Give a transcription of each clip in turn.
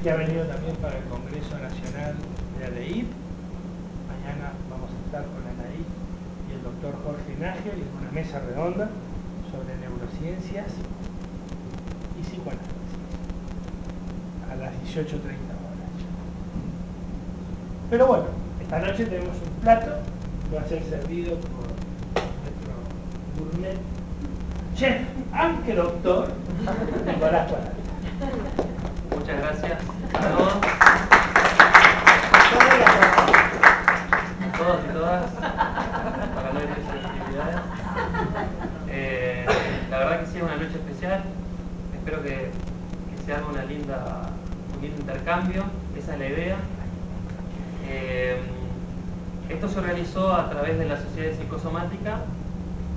que ha venido también para el Congreso Nacional de ADEIP. Mañana vamos a estar con Anaí y el doctor Jorge Nagel en una mesa redonda sobre neurociencias y psicoanálisis a las 18:30 horas. Pero bueno, esta noche tenemos un plato que va a ser servido por nuestro gourmet chef, aunque doctor, Nicolás Cuadra. Muchas gracias a todos. A todos y todas, para no herir susceptibilidades. La verdad que sí es una noche especial. Espero que se haga un lindo intercambio. Esa es la idea. Esto se organizó a través de la Sociedad de Psicosomática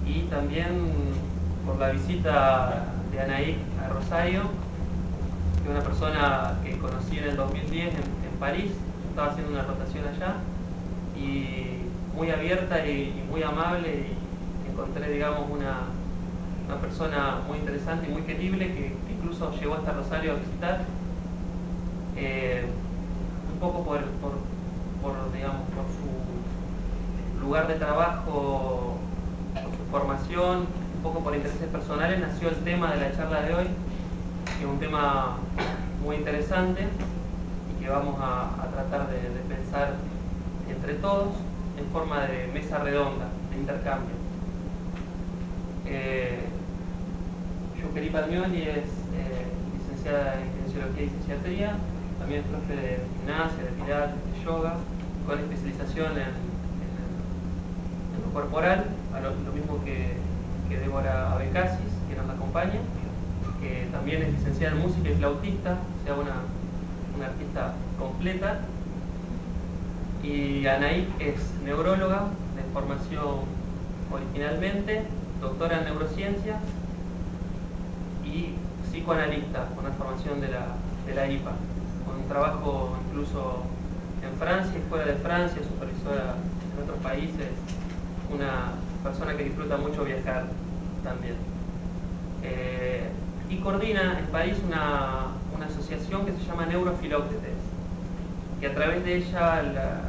y también por la visita de Anaí a Rosario, que es una persona que conocí en el 2010 en París. Estaba haciendo una rotación allá y muy abierta y muy amable, y encontré, digamos, una persona muy interesante y muy querible que incluso llegó hasta Rosario a visitar, un poco por su lugar de trabajo, por su formación, un poco por intereses personales, nació el tema de la charla de hoy, que es un tema muy interesante y que vamos a tratar de pensar entre todos en forma de mesa redonda, de intercambio. Yucari Palmioli es licenciada en Kinesiología y Psiquiatría, también es profe de gimnasia, de pilates, de yoga, con especialización en lo corporal, lo mismo que Débora Abecasis, que nos acompaña, que también es licenciada en música y flautista, o sea, una artista completa. Y Anaí es neuróloga de formación originalmente, doctora en neurociencias y psicoanalista con la formación de la IPA, con un trabajo incluso en Francia y fuera de Francia, supervisora en otros países, una persona que disfruta mucho viajar también. Y coordina en París una asociación que se llama Neurofilóctetes, que a través de ella la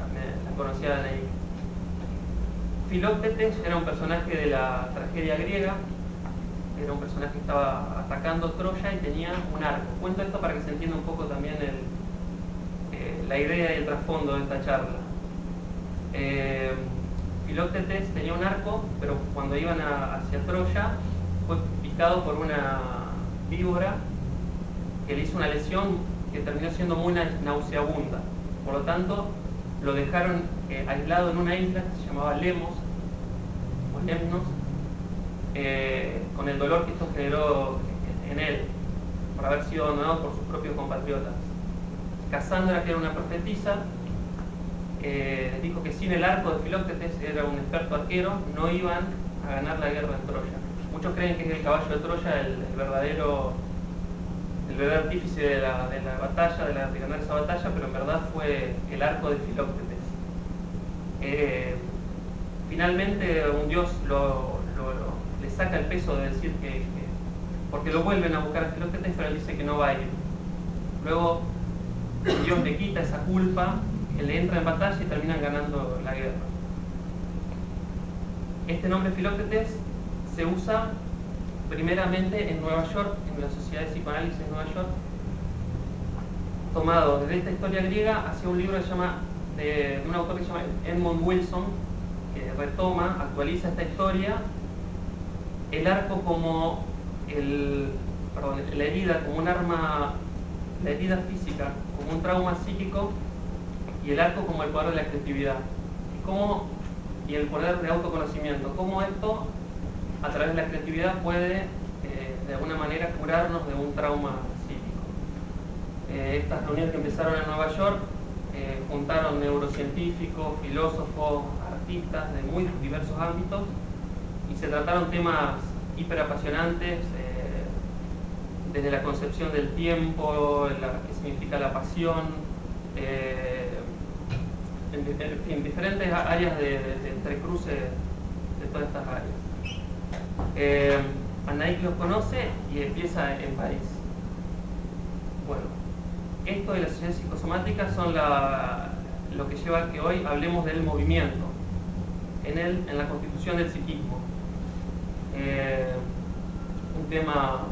conocía a Anaí. Filóctetes era un personaje de la tragedia griega, era un personaje que estaba atacando Troya y tenía un arco. Cuento esto para que se entienda un poco también la idea y el trasfondo de esta charla. Filóctetes tenía un arco, pero cuando iban hacia Troya fue picado por una víbora que le hizo una lesión que terminó siendo muy nauseabunda. Por lo tanto, lo dejaron aislado en una isla que se llamaba Lemos, o Lemnos, con el dolor que esto generó en él, por haber sido abandonado por sus propios compatriotas. Casandra, que era una profetisa, les dijo que sin el arco de Filóctetes, era un experto arquero, no iban a ganar la guerra en Troya. Muchos creen que es el caballo de Troya el verdadero artífice de la batalla, de ganar esa batalla, pero en verdad fue el arco de Filóctetes. Finalmente un dios le saca el peso de decir porque lo vuelven a buscar a Filóctetes, pero él dice que no va a ir. Luego Dios le quita esa culpa, él le entra en batalla y terminan ganando la guerra. Este nombre Filóctetes se usa primeramente en Nueva York, en la Sociedad de Psicoanálisis de Nueva York, tomado desde esta historia griega hacia un libro que se llama, de un autor que se llama Edmund Wilson, que retoma, actualiza esta historia, el arco como la herida como un arma, la herida física como un trauma psíquico, y el arco como el poder de la creatividad y el poder de autoconocimiento. Cómo esto, a través de la creatividad, puede de alguna manera curarnos de un trauma psíquico. Estas reuniones que empezaron en Nueva York juntaron neurocientíficos, filósofos, artistas de muy diversos ámbitos, y se trataron temas hiperapasionantes, desde la concepción del tiempo, qué significa la pasión, en diferentes áreas de entrecruce de todas estas áreas. Anaí los conoce y empieza en París. Bueno, esto de las asociaciones psicosomáticas son lo que lleva a que hoy hablemos del movimiento en la constitución del psiquismo. Un tema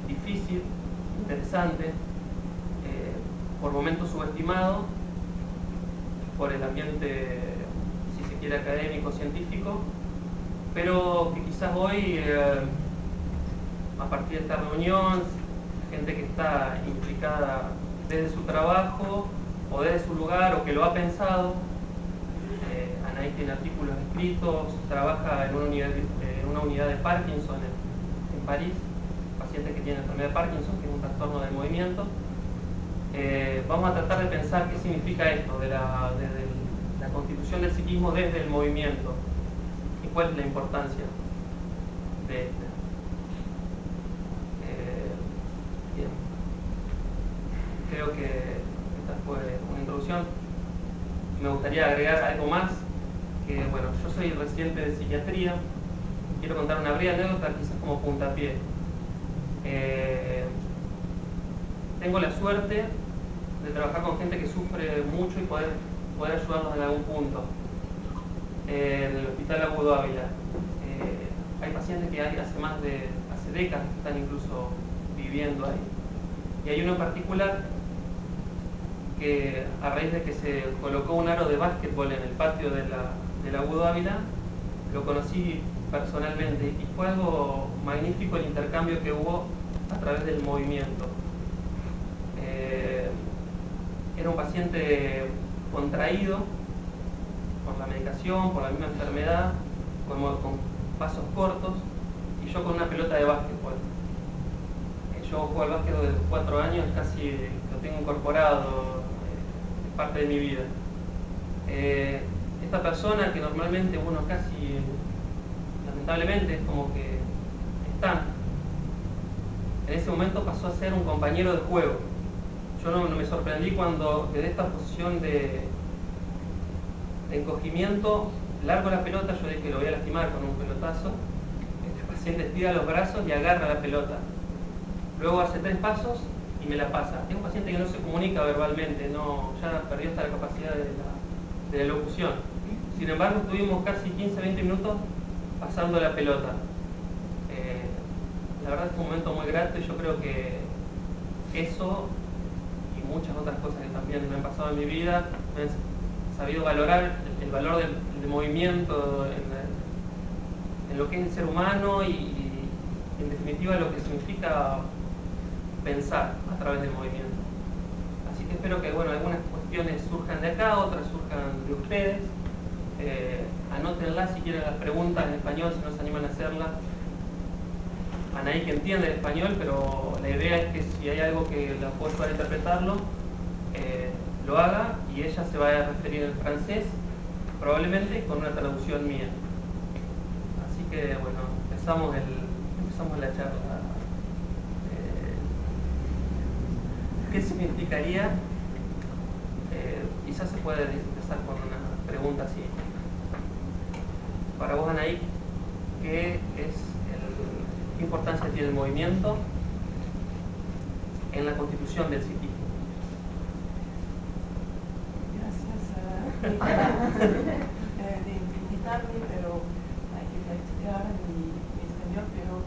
difícil, interesante, por momentos subestimado por el ambiente, si se quiere, académico, científico, pero que quizás hoy, a partir de esta reunión, gente que está implicada desde su trabajo o desde su lugar o que lo ha pensado, Anaí tiene artículos escritos, trabaja en una unidad de Parkinson en París, pacientes que tienen enfermedad de Parkinson, que es un trastorno del movimiento. Vamos a tratar de pensar qué significa esto de la constitución del psiquismo desde el movimiento y cuál es la importancia de este. Bien. Creo que esta fue una introducción. Me gustaría agregar algo más, que bueno, yo soy residente de psiquiatría, quiero contar una breve anécdota quizás como puntapié. Tengo la suerte de trabajar con gente que sufre mucho y poder ayudarlos en algún punto. En el Hospital Agudo Ávila hay pacientes que hace décadas que están incluso viviendo ahí. Y hay uno en particular que, a raíz de que se colocó un aro de básquetbol en el patio del Agudo Ávila, lo conocí personalmente y fue algo magnífico el intercambio que hubo a través del movimiento. Era un paciente contraído por la medicación, por la misma enfermedad, con pasos cortos, y yo con una pelota de básquetbol. Yo juego al básquetbol desde los 4 años, casi lo tengo incorporado, es parte de mi vida. Esta persona que normalmente uno casi, lamentablemente, es como que está, en ese momento pasó a ser un compañero de juego. Yo no me sorprendí cuando desde esta posición de encogimiento largo la pelota. Yo dije que lo voy a lastimar con un pelotazo. Este paciente estira los brazos y agarra la pelota. Luego hace 3 pasos y me la pasa. Es un paciente que no se comunica verbalmente, ya perdió hasta la capacidad de la locución. Sin embargo, estuvimos casi 15-20 minutos pasando la pelota. La verdad es un momento muy grato y yo creo que eso y muchas otras cosas que también me han pasado en mi vida, me han sabido valorar el valor del movimiento en lo que es el ser humano y en definitiva lo que significa pensar a través del movimiento. Así que espero que algunas cuestiones surjan de acá, otras surjan de ustedes. Anótenlas si quieren las preguntas en español, si no se animan a hacerlas. Anaí que entiende el español, pero la idea es que si hay algo que la pueda ayudar a interpretarlo, lo haga, y ella se va a referir en francés, probablemente con una traducción mía. Así que bueno, empezamos la charla. ¿Qué significaría? Quizás se puede empezar con una pregunta así. Para vos, Anaí, ¿qué importancia tiene el movimiento en la constitución del psiquismo? Gracias de invitarme, pero hay que practicar mi español, pero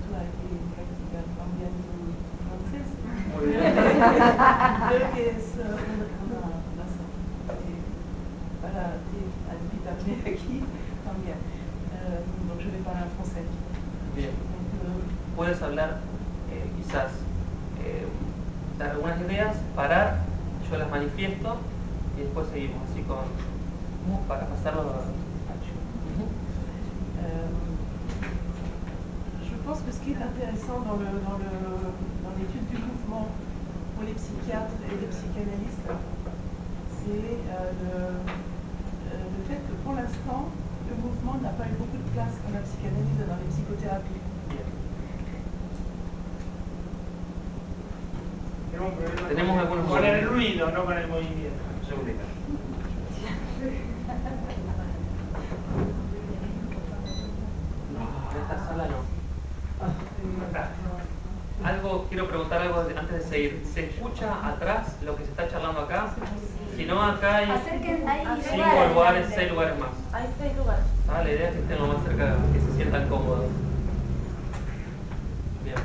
tú hay que practicar también tu francés. Muy bien. Creo que es una razón para invitarme aquí también. Donc je vais parler en français. Bien. Puedes hablar, quizás, dar algunas ideas, parar, yo las manifiesto y después seguimos así para pasarlo a... Je pense que ce qui est intéressant dans l'étude du mouvement pour les psychiatres et les psychanalystes, c'est le fait que pour l'instant, le mouvement n'a pas eu beaucoup de place dans la psychanalyse et dans les psychothérapies. Tenemos algunos con el ruido, no con el movimiento. Un segundito. No, en esta sala no. Algo que quiero preguntar algo antes de seguir. ¿Se escucha atrás lo que se está charlando acá? Si no, acá hay Acerquen, hay 5 lugares, 6 lugares más. Hay 6 lugares. Ah, la idea es que estén lo más cerca, que se sientan cómodos. Bien.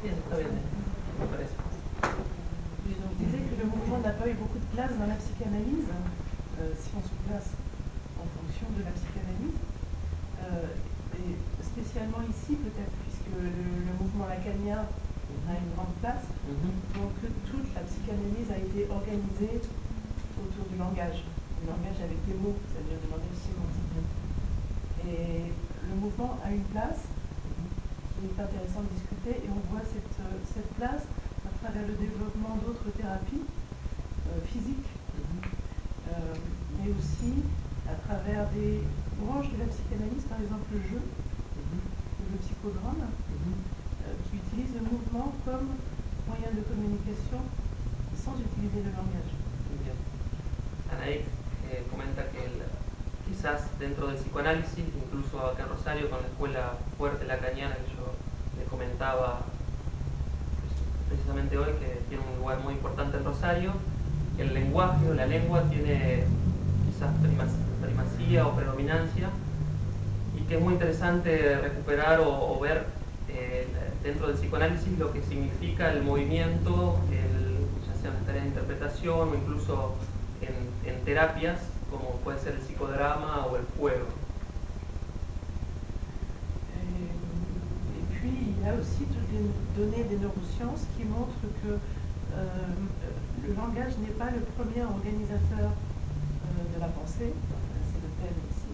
Bien, está bien, me parece. Je disais que le mouvement n'a pas eu beaucoup de place dans la psychanalyse, si on se place en fonction de la psychanalyse, et spécialement ici peut-être, puisque le mouvement lacanien a une grande place, donc toute la psychanalyse a été organisée autour du langage avec des mots, c'est-à-dire du langage sémantique. Et le mouvement a une place qui est intéressant de discuter, et on voit cette place à travers le développement d'autres thérapies physiques, mais aussi à travers des branches de la psychanalyse, par exemple le jeu, le psychodrame, qui utilisent le mouvement comme moyen de communication sans utiliser le langage. Bien. Anaí comenta que quizás dentro del psicoanálisis, incluso acá en Rosario, con la escuela fuerte lacaniana que yo le comentaba precisamente hoy, que tiene un lugar muy importante en Rosario, que el lenguaje o la lengua tiene quizás primacía o predominancia, y que es muy interesante recuperar o ver dentro del psicoanálisis lo que significa el movimiento, ya sea en las tareas de interpretación o incluso en terapias, como puede ser el psicodrama o el juego. Et puis, il y a aussi toutes les données des neurosciences qui montrent que le langage n'est pas le premier organisateur de la pensée, c'est le thème ici,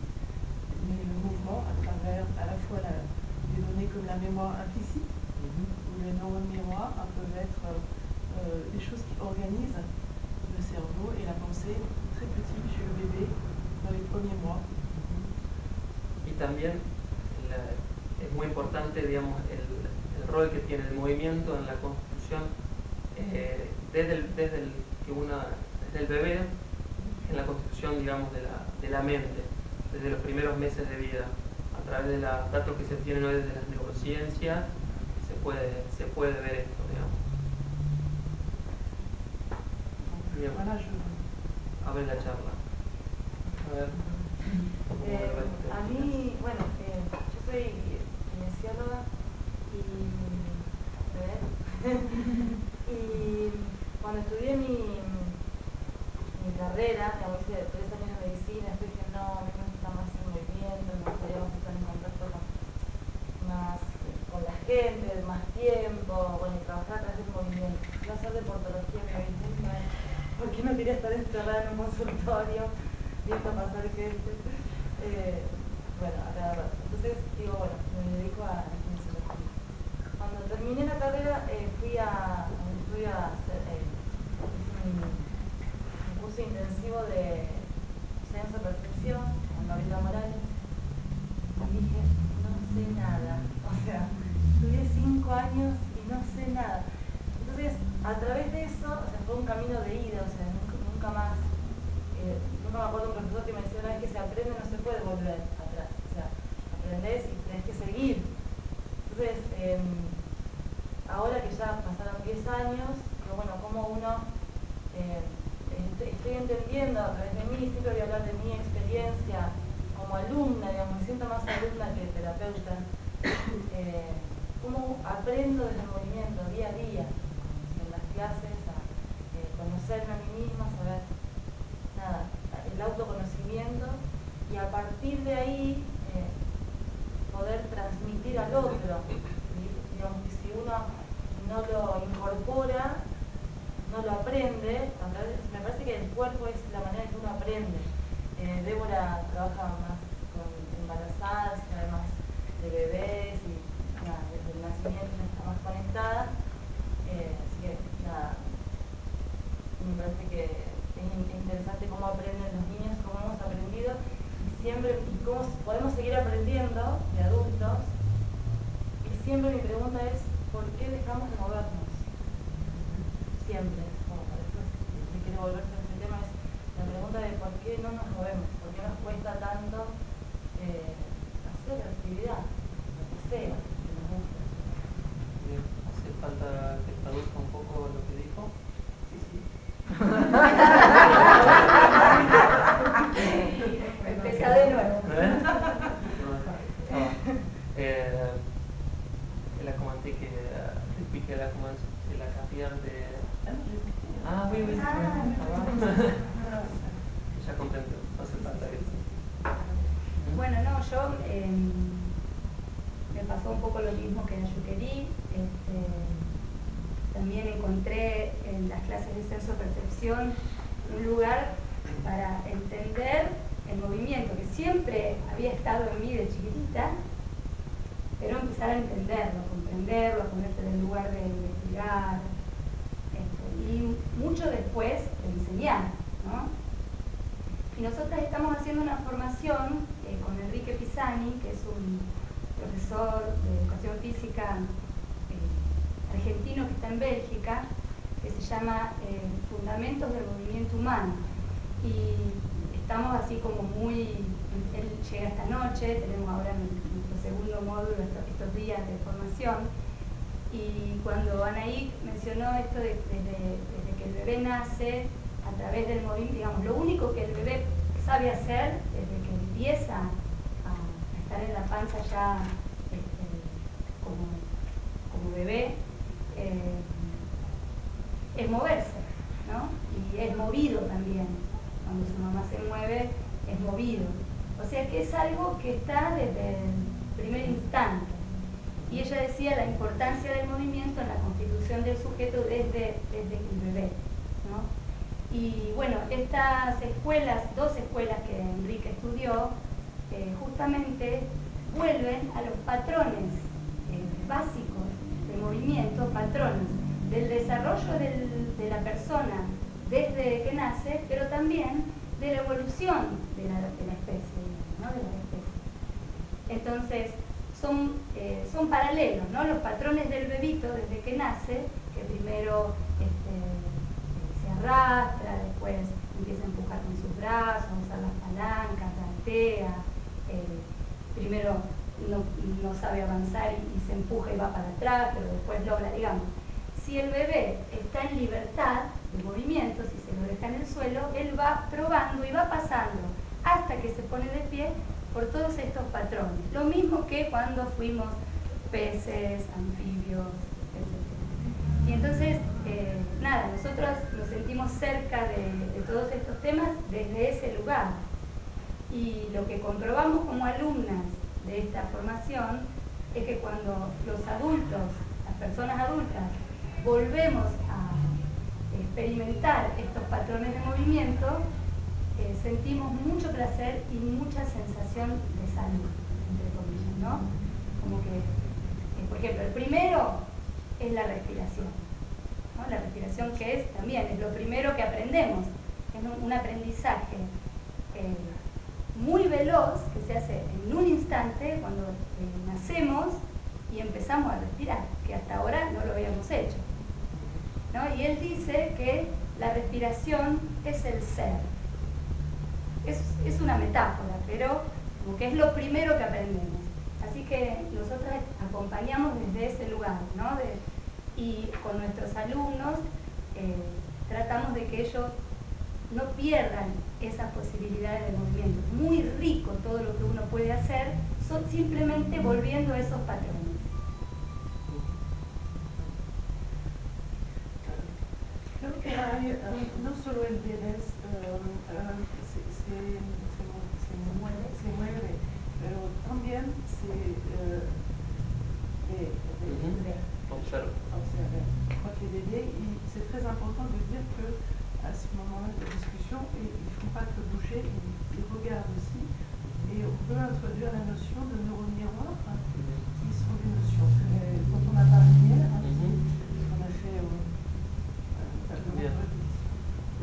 mais le mouvement à travers à la fois des données comme la mémoire implicite, ou les neurones miroirs peuvent être des choses qui organisent le cerveau et la pensée très petit chez le bébé dans les premiers mois. Y también es muy importante, digamos, el rol que tiene el movimiento en la constitución desde el bebé, en la constitución, digamos, de la mente, desde los primeros meses de vida, a través de los datos que se tienen hoy desde las neurociencias, se puede ver esto, digamos. Bien. Abre la charla. A ver. A mí, bueno, yo soy kinesióloga y cuando estudié mi carrera, digamos, hice 3 años de medicina, después dije, no, a mí me gusta más el movimiento, me gustaría más estar en contacto con la gente, más tiempo, bueno, y trabajar a través del movimiento. Iba a hacer deportología, me dije, ¿por qué no quería estar encerrada en un consultorio viendo pasar gente? Bueno, a cada rato. Entonces digo, bueno, me dedico a la kinesiología. Cuando terminé la carrera fui a un estudio a hacer un curso intensivo de senso-percepción con Gabriela Morales, y dije, no sé nada. O sea, estudié 5 años y no sé nada. Entonces, a través de eso, o sea, fue un camino de ida, o sea, nunca más. Nunca me acuerdo un profesor que me decía una vez que se aprende no se puede volver atrás, o sea, aprendés y tenés que seguir. Entonces, ahora que ya pasaron 10 años, digo, bueno, como uno, estoy entendiendo a través de mí, siempre voy a hablar de mi experiencia como alumna, digamos, me siento más alumna que terapeuta, cómo aprendo desde el movimiento día a día, en las clases, a conocerme a mí misma, saber nada, el autoconocimiento, y a partir de ahí poder transmitir al otro. Digamos que si uno no lo incorpora, no lo aprende, me parece que el cuerpo es la manera en que uno aprende. Débora trabaja más con embarazadas, además de bebés, y nada, desde el nacimiento ya está más conectada, así que nada, me parece que es interesante cómo aprenden los niños, cómo hemos aprendido, y cómo podemos seguir aprendiendo de adultos. Y siempre mi pregunta es, ¿por qué dejamos de movernos? Siempre, como después se quiere volver sobre ese tema, es la pregunta de por qué no nos movemos, por qué nos cuesta tanto hacer actividad, lo que sea, que nos guste. falta que traduzca un poco lo que dijo. Empezá de nuevo. Elle a commenté que depuis qu'elle a commencé la carrière de... Ah oui, oui. Ya comprendo, no hace falta eso. Bueno, no, yo me pasó un poco lo mismo que a Yuquerí. También encontré en las clases de senso-percepción un lugar para entender el movimiento, que siempre había estado en mí de chiquitita, pero empezar a entenderlo, a comprenderlo, a ponerte en el lugar de investigar, y mucho después de enseñar, ¿no? Y nosotras estamos haciendo una formación con Enrique Pisani, que es un profesor de educación física argentino que está en Bélgica, que se llama Fundamentos del Movimiento Humano. Y estamos así como muy... Él llega esta noche, tenemos ahora nuestro segundo módulo, estos días de formación. Y cuando Anaí mencionó esto desde que el bebé nace, a través del movimiento, digamos, lo único que el bebé sabe hacer desde que empieza a estar en la panza ya como bebé, es moverse, ¿no? Y es movido también. Cuando su mamá se mueve, es movido. O sea que es algo que está desde el primer instante. Y ella decía la importancia del movimiento en la constitución del sujeto desde el bebé, ¿no? Y bueno, estas escuelas, 2 escuelas que Enrique estudió, justamente vuelven a los patrones básicos de movimiento, patrones del desarrollo de la persona desde que nace, pero también de la evolución de la especie, ¿no? De las especies. Entonces, son paralelos, ¿no? Los patrones del bebito desde que nace, que primero se arrastra, después empieza a empujar con sus brazos, a usar las palancas, gatea, primero no sabe avanzar y se empuja y va para atrás, pero después logra, digamos. Si el bebé está en libertad de movimiento, si se lo deja en el suelo, él va probando y va pasando hasta que se pone de pie por todos estos patrones. Lo mismo que cuando fuimos peces, anfibios, etc. Y entonces, nada, nosotros nos sentimos cerca de todos estos temas desde ese lugar. Y lo que comprobamos como alumnas de esta formación es que cuando los adultos, las personas adultas, volvemos a experimentar estos patrones de movimiento, sentimos mucho placer y mucha sensación de salud, entre comillas, ¿no? Como que, por ejemplo, el primero es la respiración, ¿no? La respiración que también es lo primero que aprendemos, es un aprendizaje muy veloz que se hace en un instante cuando nacemos y empezamos a respirar, que hasta ahora no lo habíamos hecho, ¿no? Y él dice que la respiración es el ser. Es una metáfora, pero como que es lo primero que aprendemos. Así que nosotros acompañamos desde ese lugar, ¿no? Y con nuestros alumnos tratamos de que ellos no pierdan esas posibilidades de movimiento. Muy rico todo lo que uno puede hacer, simplemente volviendo a esos patrones. Creo que hay, no solo el bebé se mueve, pero también Observe. Quand les bébés, c'est très important de dire que à ce moment-là de discussion, ils ne font pas que bouger, ils regardent aussi. Et on peut introduire la notion de neurones miroirs, qui sont des notions dont on a parlé hier, on a fait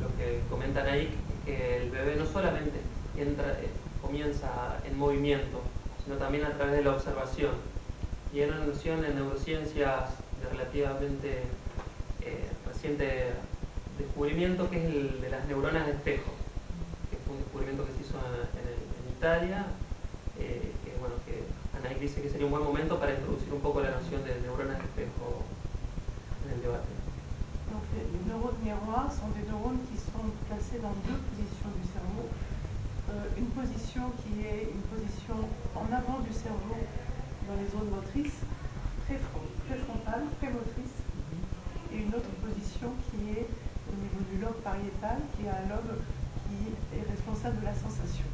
Lo que comentan ahí es que el bebé no solamente comienza en movimiento, sino también a través de la observación. Y hay una noción en neurociencias de relativamente reciente descubrimiento que es el de las neuronas de espejo, que fue un descubrimiento que se hizo en Italia, que Anaí dice que sería un buen momento para introducir un poco la noción de neuronas de espejo miroirs sont des neurones qui sont placés dans deux positions du cerveau. Une position qui est une position en avant du cerveau dans les zones motrices, préfrontales, prémotrices, et une autre position qui est au niveau du lobe pariétal, qui est un lobe qui est responsable de la sensation.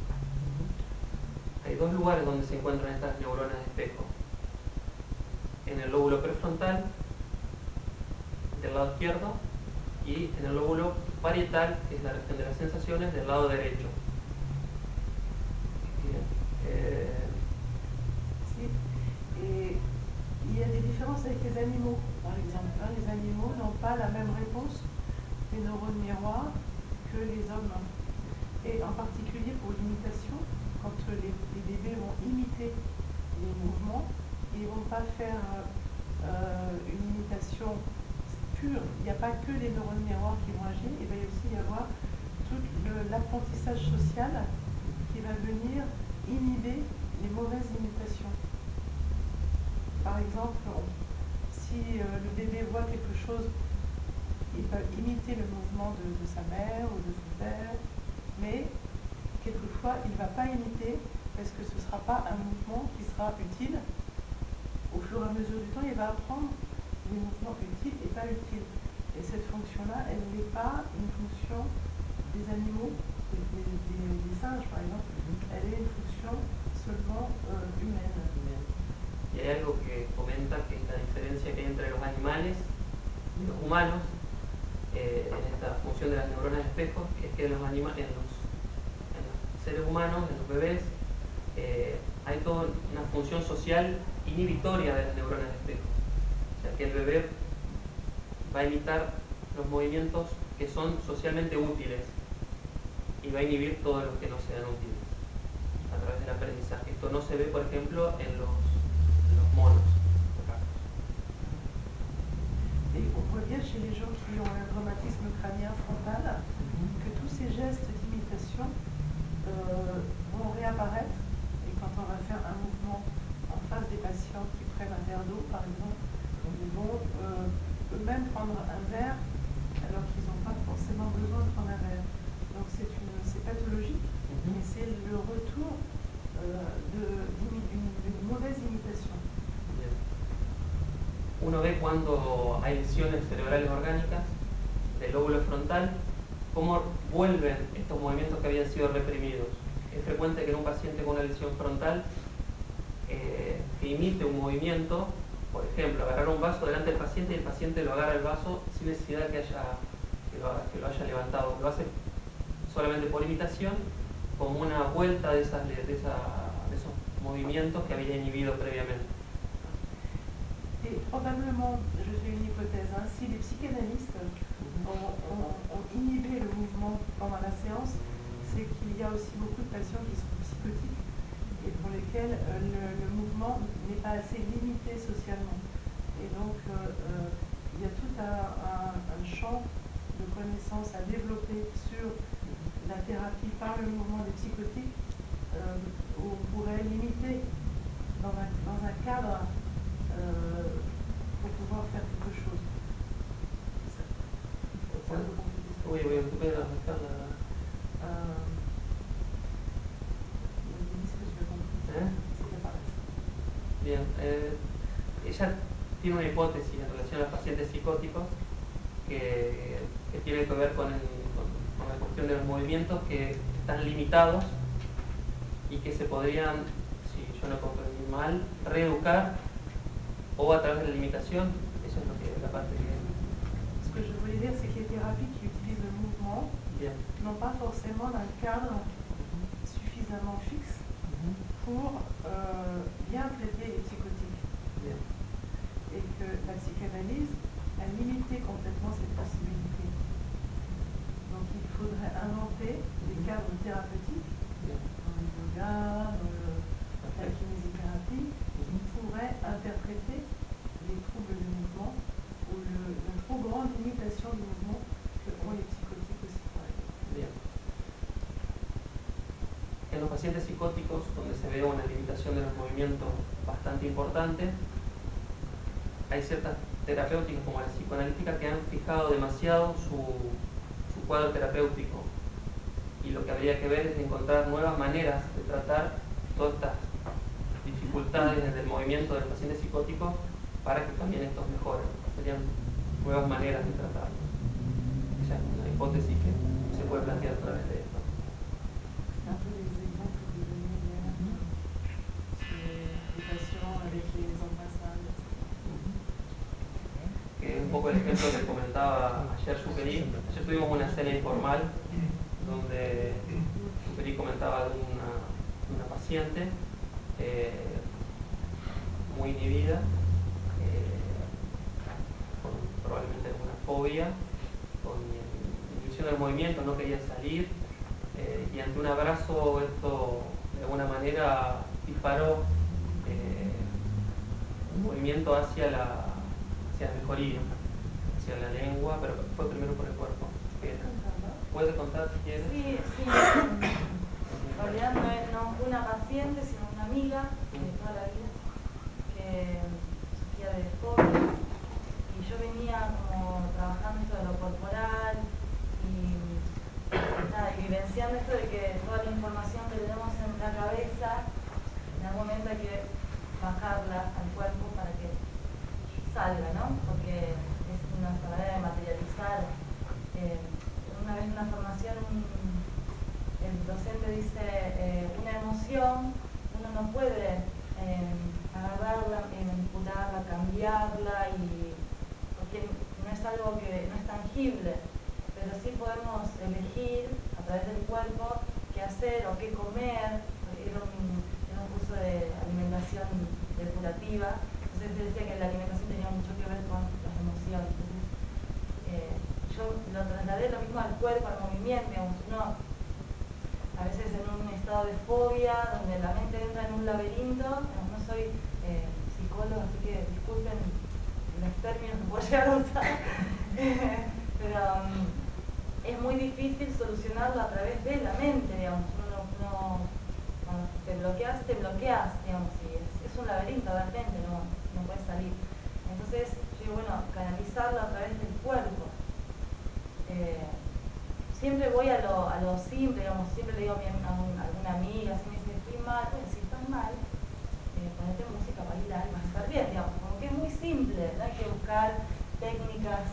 Hay dos lugares donde se encuentran estas neuronas de espejo. En el lóbulo prefrontal, del lado izquierdo, y en el lóbulo parietal, que es la región de las sensaciones, del lado derecho. Bien. Si. Et il y a des différences avec les animaux, par exemple. Les animaux n'ont pas la même réponse des neurones miroirs que les hommes. Et en particulier pour l'imitation, quand les bébés vont imiter les mouvements, ils ne vont pas faire une imitation pure. Il n'y a pas que les neurones miroirs qui vont agir, il va aussi y avoir tout l'apprentissage social qui va venir inhiber les mauvaises imitations. Par exemple, si le bébé voit quelque chose, il peut imiter le mouvement de sa mère ou de son père, mais quelquefois il ne va pas imiter parce que ce ne sera pas un mouvement qui sera utile. Au fur et à mesure du temps, il va apprendre les mouvements utiles et pas utiles. Et cette fonction-là, elle n'est pas une fonction des animaux, des singes par exemple, elle est une fonction seulement humaine. Y hay algo que comenta que es la diferencia que hay entre los animales y los humanos en esta función de las neuronas de espejo, que es que en los seres humanos, en los bebés, hay toda una función social inhibitoria de las neuronas de espejo. O sea que el bebé va a imitar los movimientos que son socialmente útiles y va a inhibir todos los que no sean útiles a través del aprendizaje. Esto no se ve, por ejemplo, en los monos. Et on voit bien chez les gens qui ont un traumatisme crânien frontal que tous ces gestes d'imitation vont réapparaître. Et quand on va faire un mouvement en face des patients qui prennent un verre d'eau, par exemple, ils vont eux-mêmes prendre un verre alors qu'ils n'ont pas forcément besoin de prendre un verre. Donc c'est pathologique, mais c'est le retour d'une mauvaise imitation. Uno ve cuando hay lesiones cerebrales orgánicas del lóbulo frontal, cómo vuelven estos movimientos que habían sido reprimidos. Es frecuente que en un paciente con una lesión frontal que imite un movimiento, por ejemplo, agarrar un vaso delante del paciente y el paciente lo agarra el vaso sin necesidad que lo haya levantado. Lo hace solamente por imitación, como una vuelta de esos movimientos que había inhibido previamente. Et probablement, je fais une hypothèse, si les psychanalystes ont inhibé le mouvement pendant la séance, c'est qu'il y a aussi beaucoup de patients qui sont psychotiques et pour lesquels le mouvement n'est pas assez limité socialement. Et donc, il y a tout un champ de connaissances à développer sur la thérapie par le mouvement des psychotiques où on pourrait limiter dans un cadre pour pouvoir faire quelque chose. C'est un peu compliqué. Oui, vous pouvez refaire Bien, ella tiene una hipótesis en relación a los pacientes psicóticos que tiene que ver con la cuestión de los movimientos que están limitados y que se podrían, si yo no comprendí mal, reeducar o a través de la limitación. Eso es lo que la parte que... Ce que je voulais dire, c'est que les thérapies qui utilisent le mouvement n'ont pas forcément un cadre suffisamment fixe pour bien traiter les psychotiques. Bien. Et que la psychanalyse a limité complètement cette possibilité. Donc il faudrait inventer des cadres thérapeutiques, dans le yoga, dans la kinésithérapie, qui pourraient interpréter les troubles du mouvement ou la trop grande limitation du mouvement que ont les psychotiques aussi, par exemple. Bien. En los pacientes psicóticos, donde se ve una limitación de los movimientos bastante importante, hay ciertas terapéuticas como la psicoanalítica que han fijado demasiado su cuadro terapéutico. Y lo que habría que ver es encontrar nuevas maneras de tratar todas estas dificultades desde el movimiento del paciente psicótico para que también estos mejoren. Serían nuevas maneras de tratarlos. Esa es una hipótesis que se puede plantear a través de esto. Un peu les exemples que vous donnez hier sur les patients avec les embrassables, etc. Que es un poco el ejemplo que comentaba ayer Superi. Ayer tuvimos una cena informal donde Superi comentaba de una paciente muy inhibida, con probablemente alguna fobia, con inhibición del movimiento, no quería salir, y ante un abrazo esto de alguna manera disparó un movimiento hacia la mejoría, hacia la lengua, pero fue primero por el cuerpo. ¿Puede contar si quiere? Sí, sí. En realidad no fue una paciente, sino una amiga de toda la vida que sufría de fobia. Y yo venía como trabajando esto de lo corporal y vivenciando esto de que toda la información que tenemos en la cabeza, en algún momento hay que bajarla al cuerpo para que salga, ¿no? Porque es nuestra manera de materializar. Una vez en una formación el docente dice una emoción uno no puede agarrarla, manipularla, cambiarla, porque no es algo que no es tangible, pero sí podemos elegir a través del cuerpo qué hacer o qué comer. Era un curso de alimentación depurativa, entonces decía que la alimentación tenía mucho que ver con las emociones. Entonces, yo lo trasladé lo mismo al cuerpo, al movimiento, digamos, uno a veces en un estado de fobia, donde la mente entra en un laberinto. No soy psicólogo, así que disculpen los términos que puedo llegar a usar, pero es muy difícil solucionarlo a través de la mente, digamos. Cuando te bloqueas, digamos, y es un laberinto realmente, no puedes salir. Entonces, yo digo, bueno, canalizarlo a través del cuerpo. Siempre voy a lo simple, digamos, siempre le digo a alguna amiga, si me dice, estoy mal, bueno, si estás mal, ponete música, bailar y vas a estar bien, digamos, como que es muy simple, no hay que buscar técnicas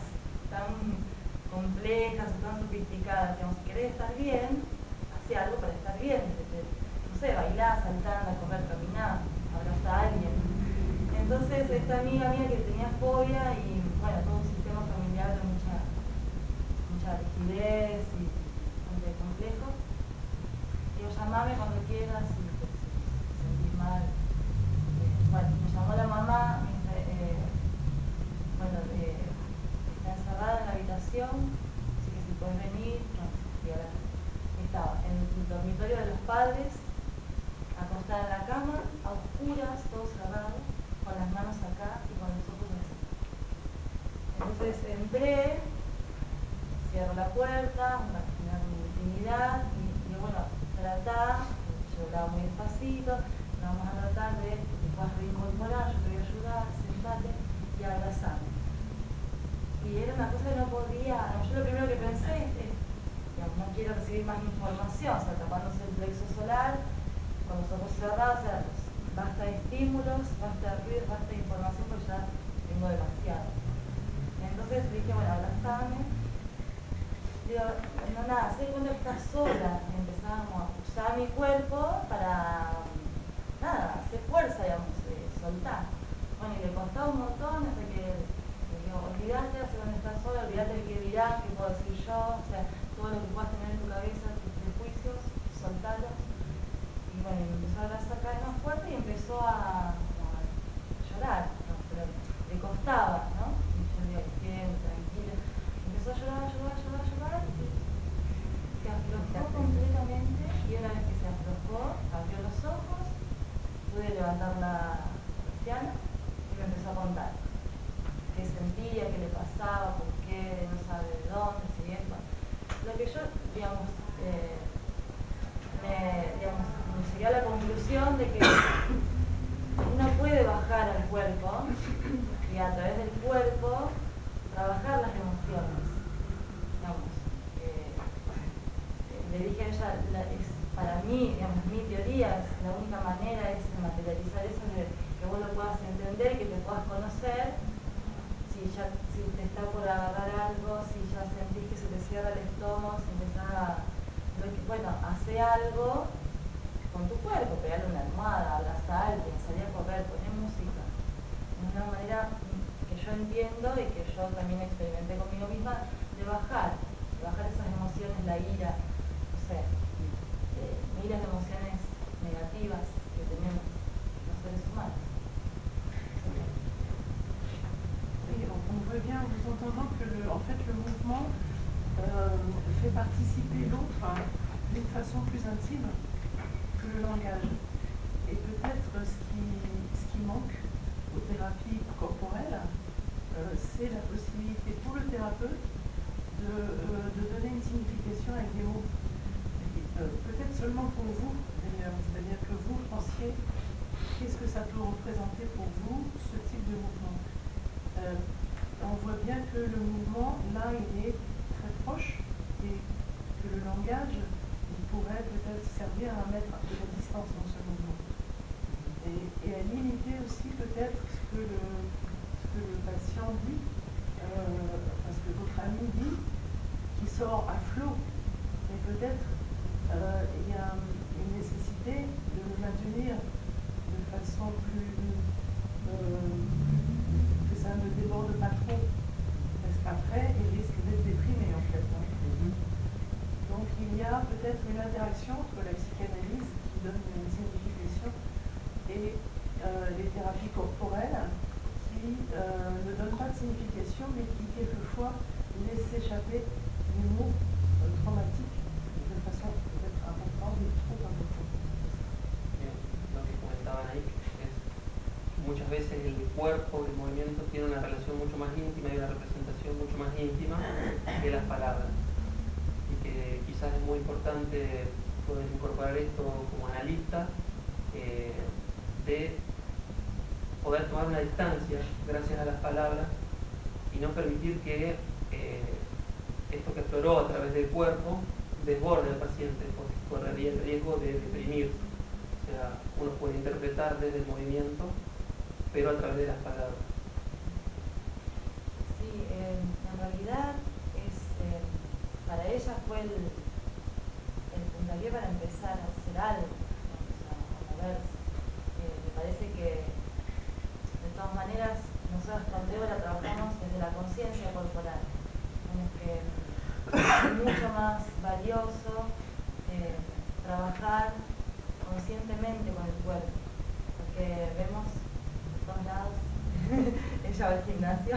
tan complejas o tan sofisticadas, digamos, si querés estar bien, hace algo para estar bien, no sé, bailar, saltar, correr, caminar, abrazar a alguien. Entonces, esta amiga mía que tenía fobia y, bueno, todo un sistema familiar de mucha rigidez y bastante complejo. Digo, llamame cuando quieras si te sentís mal. Bueno, me llamó la mamá, me dice, está encerrada en la habitación, así que si puedes venir. Estaba en el dormitorio de los padres, acostada en la cama, a oscuras, todo cerrado, con las manos acá y con los ojos así. Entonces entré, cierro la puerta para generar una intimidad y digo, bueno, yo hablaba muy despacito, vamos a tratar de que te puedas reincorporar, yo te voy a ayudar, sentate y abrazame. Y era una cosa que no podía, yo lo primero que pensé es, digamos, no quiero recibir más información, o sea, tapándose el plexo solar, con los ojos cerrados, o sea, basta de estímulos, basta de ruidos, basta de información, porque ya tengo demasiado. Entonces dije, bueno, abrazame. Digo, no, nada, se cuenta que estás sola. Empezamos a usar mi cuerpo para, nada, hacer fuerza, digamos, soltar. Bueno, y le costaba un montón hasta que le digo, olvídate de cuando estás sola, olvídate de qué dirás, qué puedo decir yo, o sea, todo lo que puedas tener en tu cabeza, tus prejuicios, soltarlos. Y bueno, me empezó a abrazar cada vez más fuerte y empezó a llorar, ¿no? Pero le costaba, ¿no? Y yo digo, bien, tranquila. Empezó a llorar y se aflojó completamente, y una vez que se aflojó, abrió los ojos, pude levantar la persiana y me empezó a contar qué sentía, qué le pasaba, por qué, no sabe de dónde, si es. Lo que yo, digamos, llegué a la conclusión de que uno puede bajar al cuerpo y a través del cuerpo trabajar las emociones. Digamos, para mí, digamos, mi teoría, es la única manera es materializar eso, de que vos lo puedas entender, que te puedas conocer. Si te está por agarrar algo, si ya sentís que se te cierra el estómago, si empezás bueno, hace algo con tu cuerpo, pegarle una almohada, abraza a alguien, salir a correr, poner música. Es una manera que yo entiendo y que yo también experimenté conmigo misma de bajar esas emociones, la ira, no sé, miles de emociones negativas que tenemos los seres humanos. Et on voit bien en vous entendant que en fait, le mouvement fait participer l'autre d'une façon plus intime que le langage. Et peut-être ce qui manque aux thérapies corporelles, c'est la possibilité pour le thérapeute de donner une signification avec des mots. Peut-être seulement pour vous, d'ailleurs, c'est-à-dire que vous pensiez qu'est-ce que ça peut représenter pour vous, ce type de mouvement. On voit bien que le mouvement, là, il est très proche et que le langage, il pourrait peut-être servir à mettre de la distance dans ce mouvement. Et à limiter aussi peut-être ce que le patient dit, parce que votre ami dit, qui sort à flot. Mais peut-être il y a une nécessité de le maintenir de façon plus... que ça ne déborde pas trop. Parce qu'après, il risque d'être déprimé en fait. Donc il y a peut-être une interaction entre la psychanalyse qui donne une signification et les thérapies corporelles qui ne donnent pas de signification mais qui quelquefois laissent échapper les mots traumatiques de façon peut-être importante ou trop importante. Lo que comentaban ahí es que muchas veces el cuerpo, el movimiento tiene una relación mucho más íntima y una representación mucho más íntima que las palabras. Y que quizás es muy importante poder incorporar esto como analista, de poder tomar una distancia gracias a las palabras y no permitir que esto que exploró a través del cuerpo desborde al paciente, porque correría el riesgo de deprimirse. O sea, uno puede interpretar desde el movimiento, pero a través de las palabras. Sí, en realidad para ella fue el puntapié para empezar a hacer algo, a moverse. Me parece que de todas maneras nosotros con Débora trabajamos desde la conciencia corporal, como que es mucho más valioso trabajar conscientemente con el cuerpo, porque vemos por todos lados, ella va al gimnasio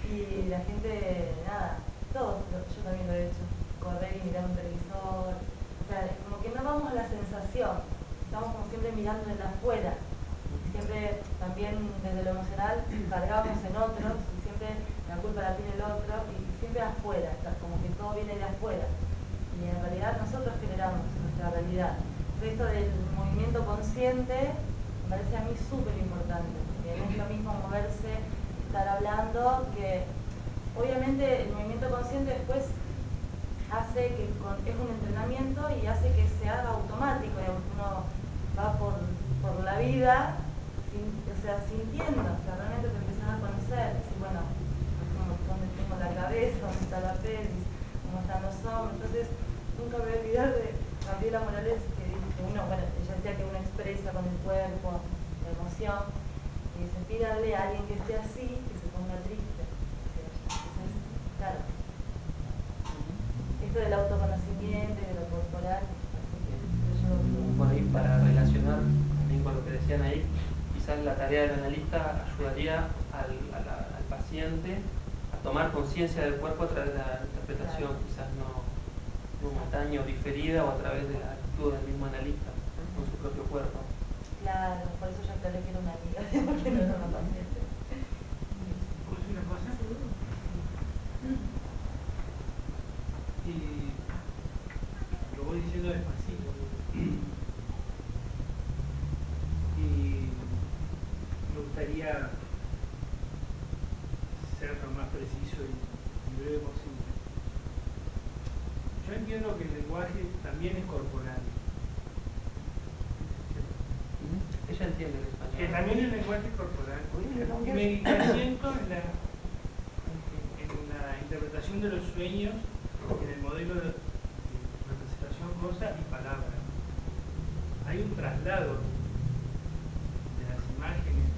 y la gente, nada, todos, yo también lo he hecho, correr y mirar un televisor, o sea, como que no vamos a la sensación, estamos como siempre mirando en la afuera, siempre también desde lo emocional cargamos en otros y siempre la culpa la tiene el otro y siempre afuera, como que todo viene de afuera y en realidad nosotros generamos nuestra realidad. Entonces esto del movimiento consciente me parece a mí súper importante, porque no es lo mismo moverse, estar hablando, que obviamente el movimiento consciente después hace que es un entrenamiento y hace que se haga automático, digamos, uno va por la vida sintiendo, o sea, realmente te empezás a conocer, decir, bueno, dónde tengo la cabeza, dónde está la pelvis, cómo están los hombros. Entonces nunca me voy a olvidar de Gabriela Morales, que dijo que ella decía que uno expresa con el cuerpo la emoción, y dice, pídale a alguien que esté así, que se ponga triste. Entonces, claro, esto del autoconocimiento y de lo corporal, Por ahí, para relacionar también con lo que decían ahí, quizás la tarea del analista ayudaría al paciente a tomar conciencia del cuerpo a través de la interpretación, claro. quizás no simultánea o diferida, o a través de la actitud del mismo analista con su propio cuerpo. Claro, por eso yo aclaré que era una amiga, porque no era una paciente. ¿Puedo decir una cosa? Y lo voy diciendo despacito. Y me gustaría ser lo más preciso y breve posible. Yo entiendo que el lenguaje también es corporal. Ella entiende el español. Que también el lenguaje es corporal. Y me asiento en la interpretación de los sueños, en el modelo de representación cosa y palabra. Hay un traslado de las imágenes,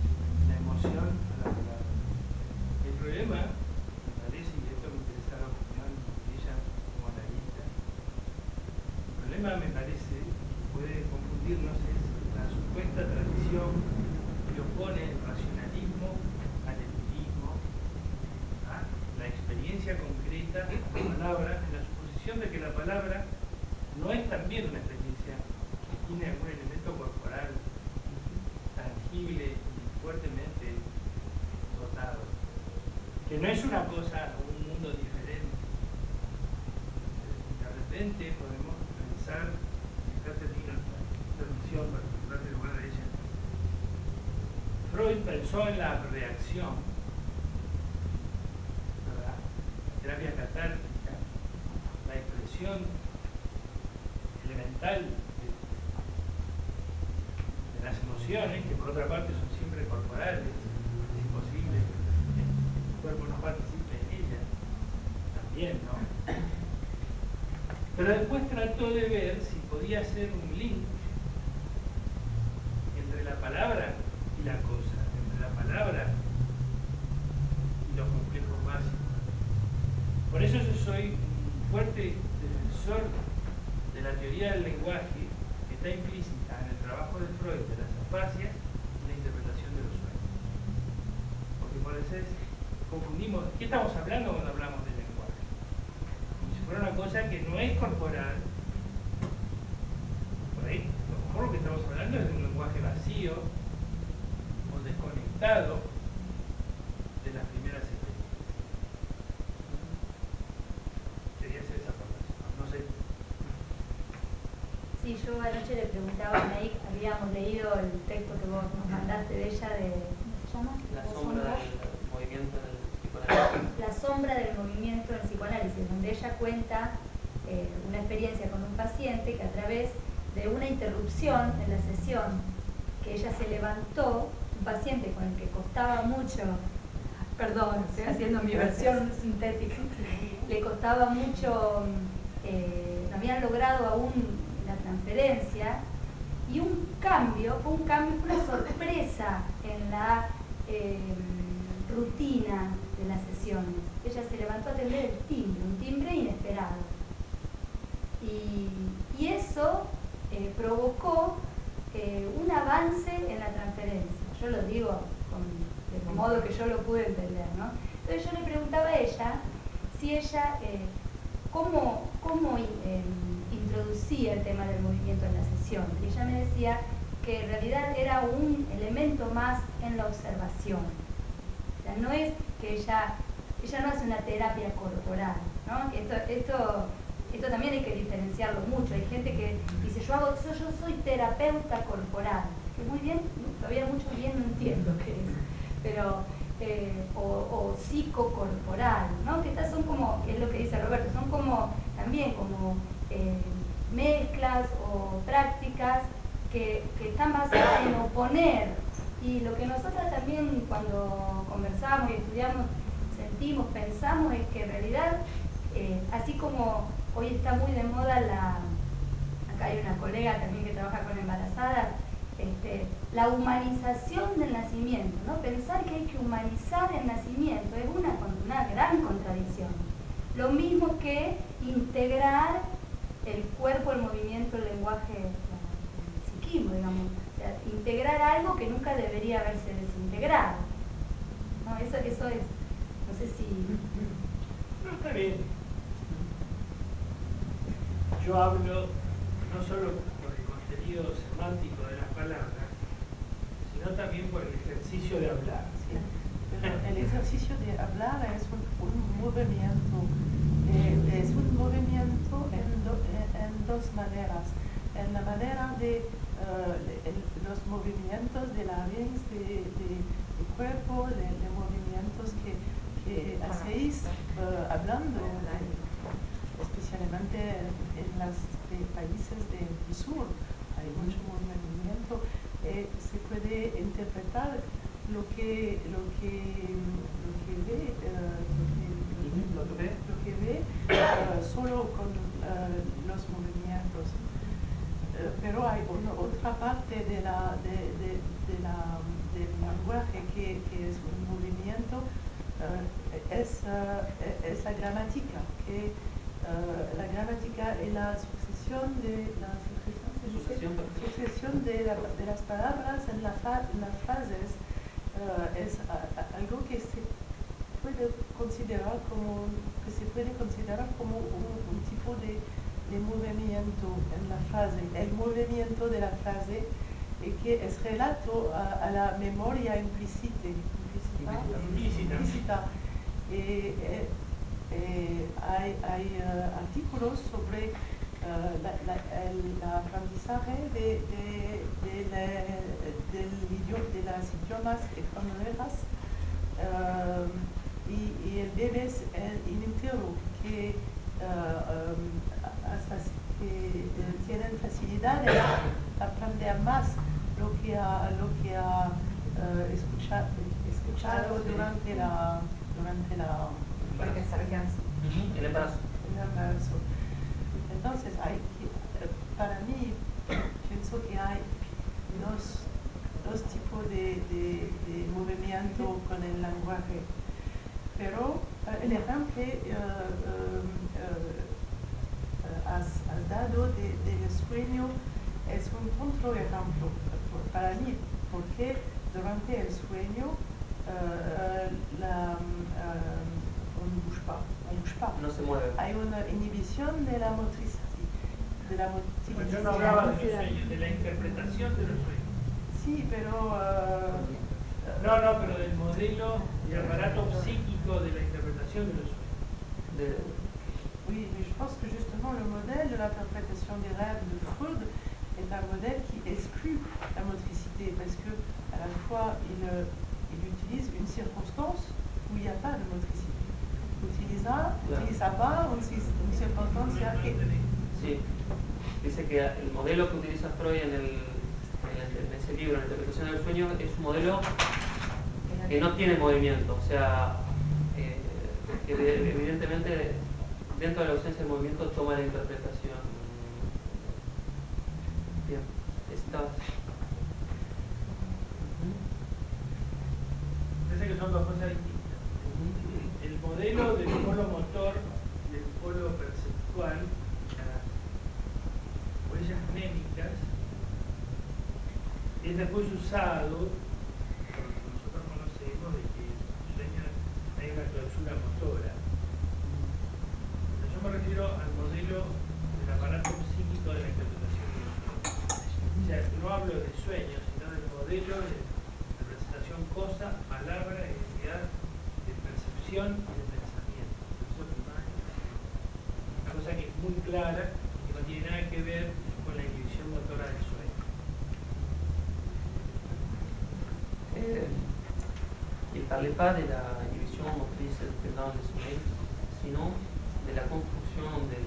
la emoción a la palabra. El problema, me parece, y esto me interesa la opinión de ella como analista, el problema me parece que puede confundirnos es la supuesta tradición que opone el racionalismo al empirismo, a la experiencia concreta a la palabra, en la suposición de que la palabra no es también una experiencia que tiene algún elemento corporal tangible y fuertemente dotado, que no es una cosa, un mundo diferente. De repente podemos pensar, y acá termino esta intervención para darle lugar a ella. Freud pensó en la reacción, ¿verdad? La terapia catártica, la expresión elemental de las emociones, que por otra parte son siempre corporales, es imposible que el cuerpo no participe en ellas, también, ¿no? Pero después trató de ver si podía hacer un link entre la palabra y la cosa, entre la palabra y los complejos básicos. Por eso yo soy un fuerte defensor de la teoría del lenguaje que está implícita en el trabajo de Freud de las afasias y la interpretación de los sueños. Porque por veces confundimos, ¿qué estamos hablando cuando hablamos del lenguaje? Como si fuera una cosa que no es corporal. Por ahí, a lo mejor lo que estamos hablando es de un lenguaje vacío o desconectado de las primeras experiencias. Quería hacer esa aportación, no sé. Sí, yo anoche le preguntaba a Naik, habíamos leído el texto que vos nos mandaste de ella, de, ¿cómo se llama? La sombra del movimiento del psicoanálisis. La sombra del movimiento del psicoanálisis, donde ella cuenta una experiencia con un paciente que a través de una interrupción en la sesión, que ella se levantó, un paciente con el que costaba mucho, perdón, estoy haciendo mi versión sintética, le costaba mucho, no habían logrado aún la transferencia, y fue una sorpresa en la rutina de las sesiones. Ella se levantó a atender el timbre, un timbre inesperado. Y eso provocó un avance en la transferencia. Yo lo digo de modo que yo lo pude entender, ¿no? Entonces yo le preguntaba a ella si ella, cómo introducía el tema del movimiento en la sesión. Y ella me decía que en realidad era un elemento más en la observación. O sea, no es que ella no hace una terapia corporal, ¿no? Esto también hay que diferenciarlo mucho. Hay gente que dice, yo soy terapeuta corporal, que muy bien, todavía mucho bien no entiendo qué es, pero, o psicocorporal, ¿no? Que estas son como, que es lo que dice Roberto, son como, también como mezclas o prácticas que están basadas en oponer. Y lo que nosotras también cuando conversamos y estudiamos, sentimos, pensamos, es que en realidad, así como hoy está muy de moda acá hay una colega también que trabaja con embarazadas, la humanización del nacimiento, ¿no? Pensar que hay que humanizar el nacimiento es una gran contradicción. Lo mismo que integrar el cuerpo, el movimiento, el lenguaje, el psiquismo, digamos. O sea, integrar algo que nunca debería haberse desintegrado. ¿No? Eso es, no sé si... No, está bien. Yo hablo no solo por el contenido semántico de las palabras, sino también por el ejercicio de hablar. Sí, pero el ejercicio de hablar es un movimiento. Es un movimiento en dos maneras. En la manera de los movimientos de labios, de cuerpo, de movimientos que hacéis hablando específicamente especialmente en los países del sur, hay mucho movimiento, se puede interpretar lo que ve solo con los movimientos. Pero hay otra parte del lenguaje que es un movimiento, es la gramática, que la gramática es la sucesión de las palabras en las frases, es algo que se puede considerar como un tipo de movimiento en la frase, el movimiento de la frase, que es relato a la memoria implícita. Hay artículos sobre el aprendizaje de las idiomas extranjeras, y el bebé in utero, que tienen facilidad de aprender más lo que ha escuchado durante el embarazo. Entonces, para mí, pienso que hay dos tipos de movimiento con el lenguaje. Pero el ejemplo que has dado del sueño es un contraejemplo para mí, porque durante el sueño no se mueve. Hay una inhibición de la motricidad. Yo no hablaba de los sueños, de la interpretación de los sueños. Sí, pero... pero del modelo, del aparato psíquico de la interpretación de los sueños. Oui, mais je pense que justement le modèle de l'interprétation des rêves de Freud est un modèle qui exclut la motricité, parce que à la fois il utilise une circonstance où il n'y a pas de motricité. Utiliza pas une circunstancia que... Sí, dice que el modelo que utiliza Freud en ese libro, en la interpretación del sueño, es un modelo que no tiene movimiento, o sea, que evidentemente dentro de la ausencia del movimiento toma la interpretación. Bien, estás. Parece que son dos cosas distintas. El modelo del polo motor, del polo perceptual, las huellas mnémicas, es después usado, por lo que nosotros conocemos, de que en el sueño hay una clausura motora. Yo me refiero al modelo del aparato psíquico de la interpretación de los sueños. O sea, no hablo de sueños, sino del modelo de representación cosa, palabra, identidad, de percepción y de pensamiento. Una cosa que es muy clara, que no tiene nada que ver con la inhibición motora del sueño. Il ne parlait pas de la inhibition motrice pendant le sommeil, sinon de la construction de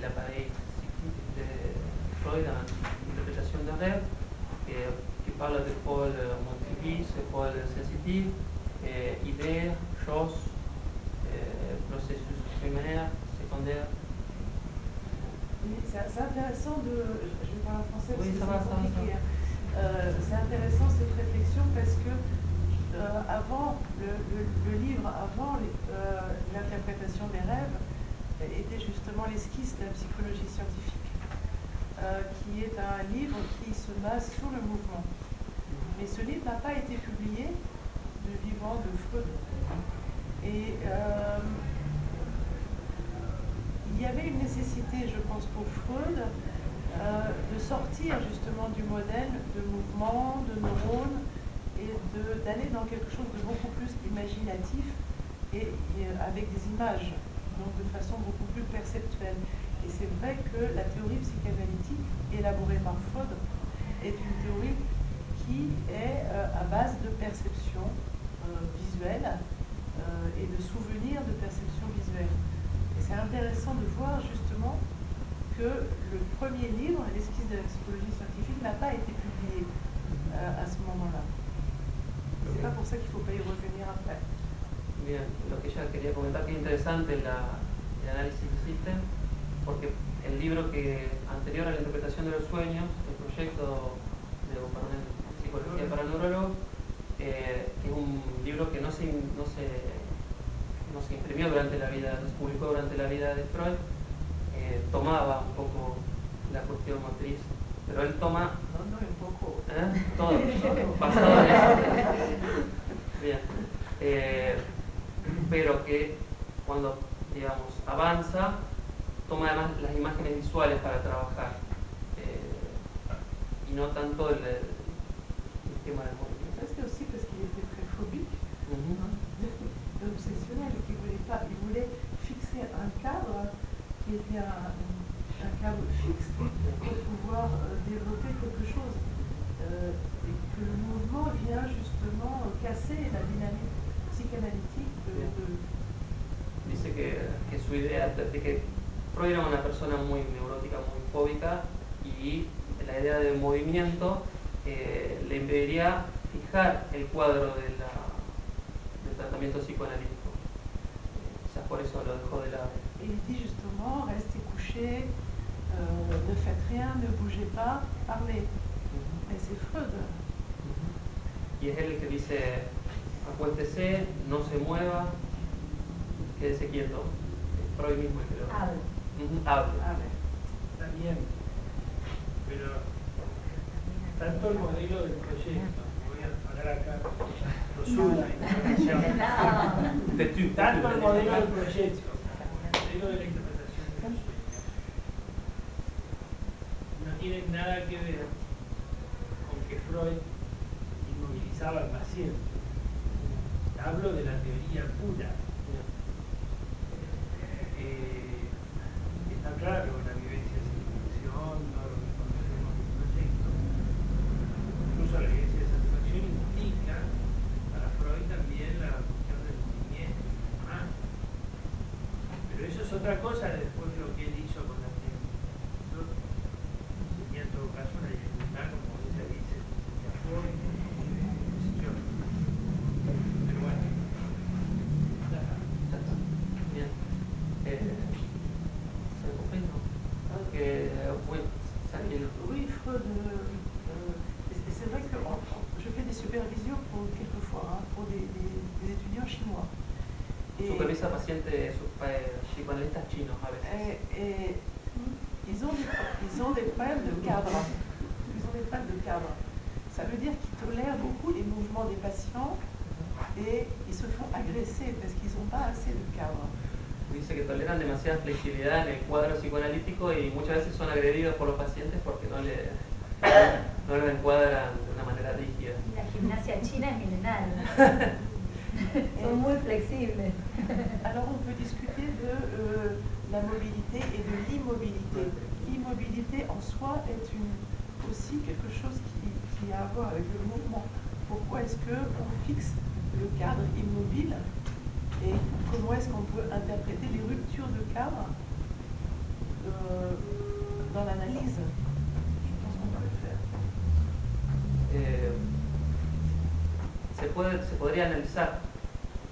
l'appareil psychique de Freud dans l'interprétation d'un rêve, qui parle de pôle motrice, pôle sensitif, idées, choses, processus primaire, secondaire. C'est intéressant je vais parler en français parce oui, que c'est compliqué. C'est intéressant cette réflexion parce que avant le livre, avant l'interprétation des rêves, était justement l'esquisse de la psychologie scientifique, qui est un livre qui se base sur le mouvement. Mais ce livre n'a pas été publié de vivant de Freud. Et il y avait une nécessité, je pense, pour Freud, de sortir justement du modèle de mouvement, de neurones, et d'aller dans quelque chose de beaucoup plus imaginatif et avec des images, donc de façon beaucoup plus perceptuelle. Et c'est vrai que la théorie psychanalytique élaborée par Freud est une théorie qui est à base de perception visuelle et de souvenirs de perception visuelle. Et c'est intéressant de voir justement justement que le premier livre, l'esquisse de la psychologie scientifique, n'a pas été publié à ce moment-là. C'est pas pour ça qu'il ne faut pas y revenir après. Bien, lo que ella quería comentar que es interesante el análisis que hiciste, porque el libro que anterior a la interpretación de los sueños, el proyecto de Psicología para Neurólogos, que es un libro que no se imprimió durante la vida, no se publicó durante la vida de Freud, tomaba un poco la cuestión motriz, pero él toma un poco todo basado en eso. Bien. Pero que cuando, digamos, avanza, toma además las imágenes visuales para trabajar y no tanto el esquema del movimiento. Ça c'était aussi parce qu'il était très phobique, obsessionnel, il voulait fixer un cadre qui était un cadre fixe pour pouvoir développer quelque chose. Et que le mouvement vient justement casser la dynamique psychanalytique Dice que su idea de que Freud era una persona muy neurótica, muy fóbica, y la idea del movimiento le impediría fijar el cuadro del tratamiento psicoanalítico. Quizás por eso lo dejó de lado. Et il dit justement, restez couché, ne faites rien, ne bougez pas, parlez. Mais c'est Freud. Y es él el que dice, acuéstese, no se mueva, quédese quieto. Freud mismo el que lo Hable. Hable. Está bien, pero tanto el modelo del proyecto, voy a pagar acá, lo subo la información. Tanto el modelo del proyecto, el modelo de la interpretación de los sueños, no tienen nada que ver con que Freud inmovilizaba al paciente. Hablo de la teoría pura. Está claro, la vivencia de satisfacción, todo lo que conocemos del proyecto. Incluso la vivencia de satisfacción implica para Freud también la cuestión del movimiento y demás. Pero eso es otra cosa después lo que él hizo con la técnica. Eso sería en todo caso una dificultad, como ella dice, de Freud, qué sé yo. Pero bueno, ya está. Bien. Oui, Freud. C'est vrai que je fais des supervisions quelquefois pour des étudiants chinois. Supervisa pacientes psicoanalistas chinos a veces. Et ils ont des problèmes de cadre. Ils ont des problèmes de cadre. Ça veut dire qu'ils tolèrent beaucoup les mouvements des patients et ils se font agresser parce qu'ils n'ont pas assez de cadre. Dice que toleran demasiada flexibilidad en el cuadro psicoanalítico y muchas veces son agredidos por los pacientes porque no lo encuadran de una manera rígida. La gimnasia china es milenaria. Son muy flexibles. Alors on peut discuter de la mobilité et de l'immobilité. L'immobilité en soi est aussi quelque chose qui a à voir avec le mouvement. Pourquoi est-ce qu'on fixe le cadre immobile et comment est-ce qu'on peut interpréter les ruptures de cadre dans l'analyse? Je pense qu'on peut le faire. Se podría analizar,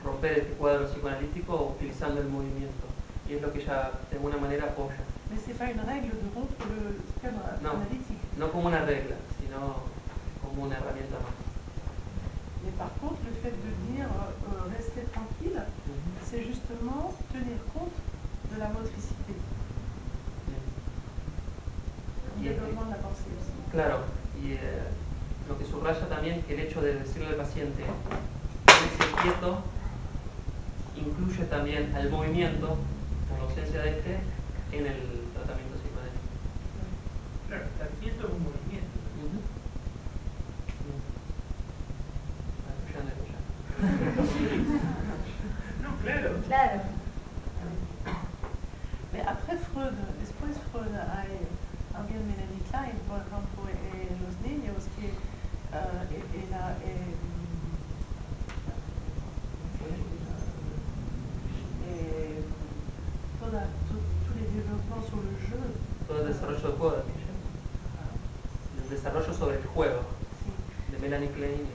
romper este cuadro psicoanalítico utilizando el movimiento, y es lo que ella de alguna manera apoya. Mais c'est pas une règle de rompre le cadre analytique. No como una regla, sino como una herramienta más. Mais par contre, le fait de dire rester tranquille, c'est justement tenir compte de la motricité. Un développement de la pensée aussi. Claro, y lo que subraya también que el hecho de decirle al paciente quédese quieto incluye también al movimiento, por la ausencia de este, en el tratamiento psicoanalítico. Claro, estar quieto es un movimiento. No, claro. Claro. Mais après Freud, después Freud hay alguien Melanie Klein, por ejemplo, en los niños que tous les développements sur sobre el juego, sí, de Melanie Klein.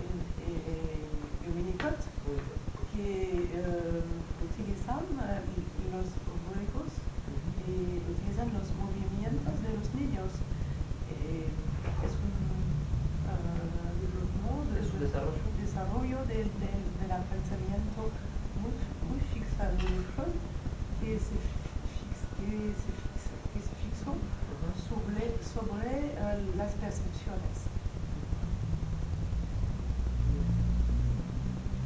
y Winnicott, que utilizan los juegos y utilizan los movimientos de los niños. Es un Es un desarrollo del pensamiento muy fixado de Freud, que se fixó sobre las percepciones.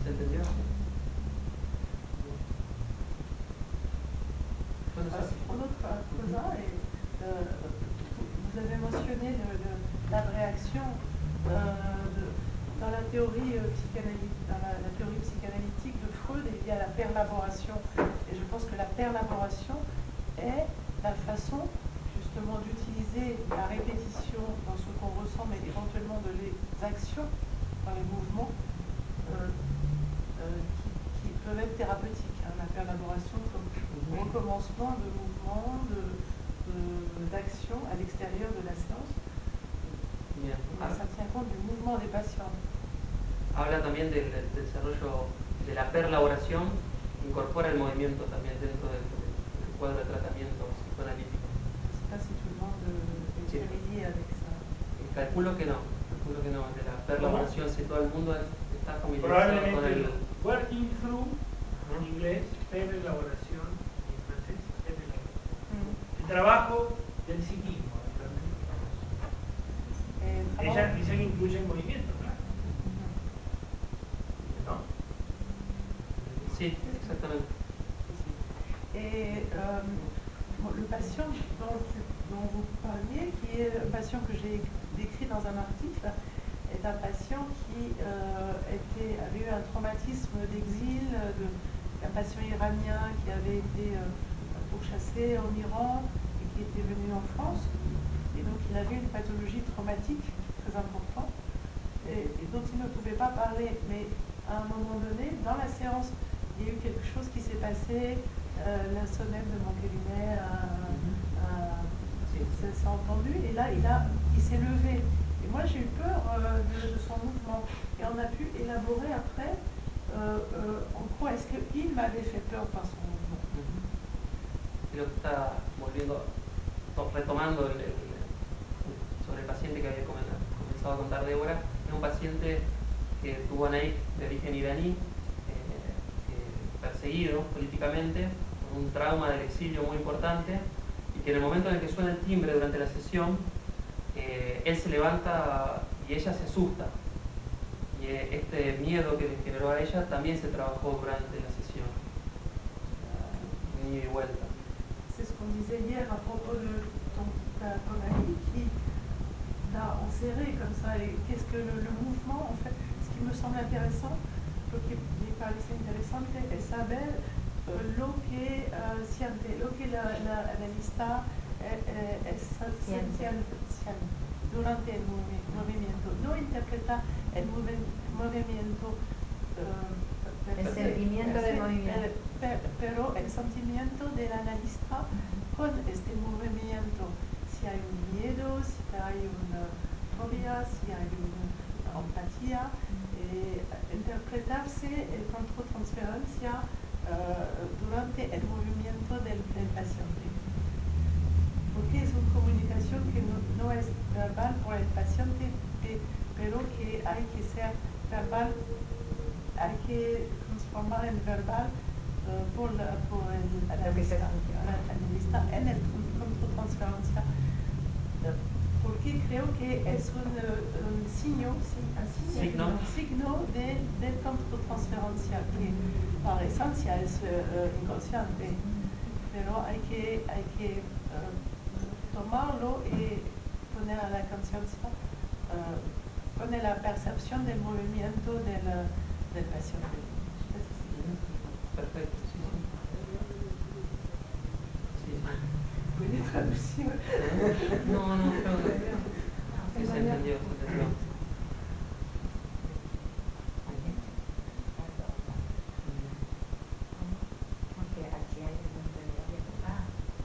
¿Se entendió? Bueno, Otra cosa, vous avez mentionné la réaction dans la théorie psychanalytique de Freud, il y a la perlaboration. Et je pense que la perlaboration est la façon justement d'utiliser la répétition dans ce qu'on ressent, mais éventuellement de les actions, dans les mouvements, qui peuvent être thérapeutiques. Hein, la perlaboration comme recommencement de mouvements, d'action à l'extérieur de la séance. Bien. Ça tient compte du mouvement des patients. Habla también del desarrollo de la perlaboración, incorpora el movimiento también dentro del cuadro de tratamiento psicoanalítico. Je ne sais pas si tout le monde est familier avec ça. Calculo que no, de la perlaboración, si todo el mundo está familiarizado con Probablemente el... working through en inglés, perelaboración en francés, perelaboración. El trabajo del psiquismo. Ella dice que incluye el movimiento, claro. ¿No? Sí, exactamente. Et le patient dont vous parliez, qui est un patient que j'ai décrit dans un article, est un patient qui avait eu un traumatisme d'exil, un patient iranien qui avait été pourchassé en Iran et qui était venu en France. Et donc il avait une pathologie traumatique très importante et dont il ne pouvait pas parler. Mais à un moment donné, dans la séance, il y a eu quelque chose qui s'est passé, la sonnette de mon cabinet s'est entendue et là il s'est levé. Et moi j'ai eu peur de son mouvement. Et on a pu élaborer après en quoi est-ce qu'il m'avait fait peur par son mouvement. Creo que está retomando sobre el paciente que había comenzado a contar Débora. Es un paciente que tuvo NAIC de origen iraní, perseguido políticamente, con un trauma del exilio muy importante, y que en el momento en el que suena el timbre durante la sesión, él se levanta y ella se asusta. Y este miedo que le generó a ella también se trabajó durante la sesión. Un ida y vuelta. C'est ce qu'on disait hier à propos de ton ami qui t'a enserré comme ça. Et qu'est-ce que le mouvement, en fait, ce qui me semble intéressant, lo que mi parece interesante es saber lo que siente, lo que la analista siente durante el movimiento. No interpreta el movimiento. El sentimiento del movimiento. Pero el sentimiento del analista con este movimiento, si hay un miedo, si hay una fobia, si hay una empatía, interpretarse el contratransferencia durante el movimiento del paciente. Porque es una comunicación que no es verbal por el paciente, pero que hay que ser verbal. Hay que transformar el verbal por el analista en el contratransferencia, porque creo que es un signo de contratransferencia que por esencia es inconsciente, pero hay que tomarlo y poner a la conciencia, poner la percepción del movimiento del paciente. Perfecto, sí, sí. ¿Puede traducir? No, creo que sí, se entendió.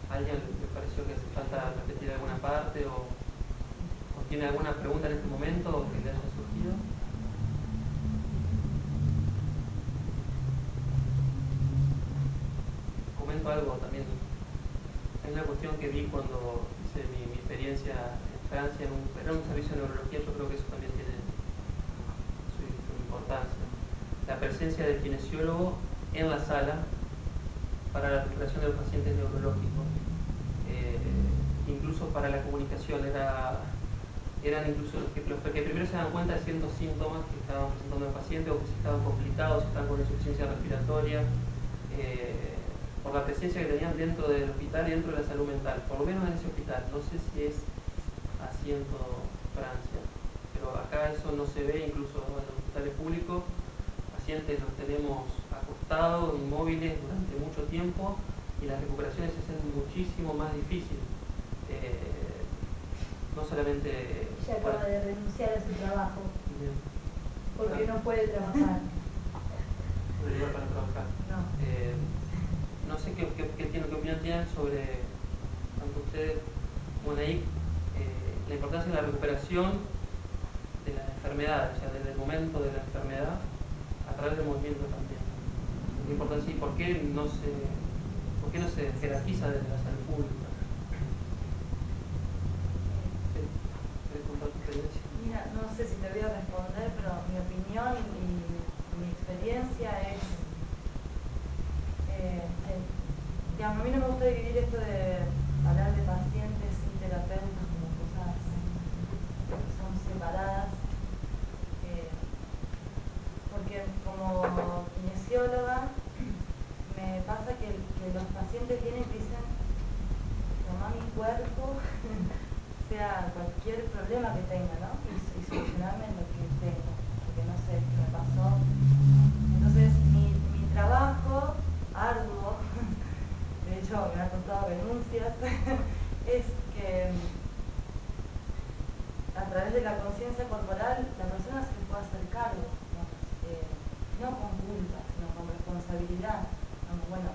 ¿A alguien le pareció que hace falta repetir alguna parte o ¿Tiene alguna pregunta en este momento que le haya surgido? Comento algo también. Hay una cuestión que vi cuando hice mi experiencia en Francia, era un servicio de neurología. Yo creo que eso también tiene su importancia. La presencia del kinesiólogo en la sala para la recuperación de los pacientes neurológicos, incluso para la comunicación, eran incluso los que primero se dan cuenta de ciertos síntomas que estaban presentando el paciente, o que si estaban complicados, si estaban con insuficiencia respiratoria, por la presencia que tenían dentro del hospital y dentro de la salud mental, por lo menos en ese hospital. No sé si es así en todo Francia, pero acá eso no se ve. Incluso en los hospitales públicos, pacientes los tenemos acostados, inmóviles durante mucho tiempo, y las recuperaciones se hacen muchísimo más difíciles. No solamente... Ella acaba de renunciar a su trabajo. Bien. Porque no puede trabajar. No hay lugar para trabajar. No sé qué opinión tienen sobre, tanto ustedes como Anaí, la importancia de la recuperación de las enfermedades, o sea, desde el momento de la enfermedad a través del movimiento también. ¿Qué importancia y por qué no se jerarquiza desde la salud pública? ¿Querés contar tu experiencia? Mira, no sé si te voy a responder, pero mi opinión y mi experiencia es, digamos, a mí no me gusta dividir esto de hablar de pacientes y terapeutas como cosas que son separadas, porque como kinesióloga me pasa que los pacientes vienen y dicen: toma mi cuerpo, sea cualquier problema que tenga, ¿no? Y solucionarme lo que tengo, porque no sé qué me pasó. Entonces, mi trabajo arduo, de hecho me ha costado renuncias, es que a través de la conciencia corporal la persona se puede hacer cargo, no con culpa, sino con responsabilidad. Bueno,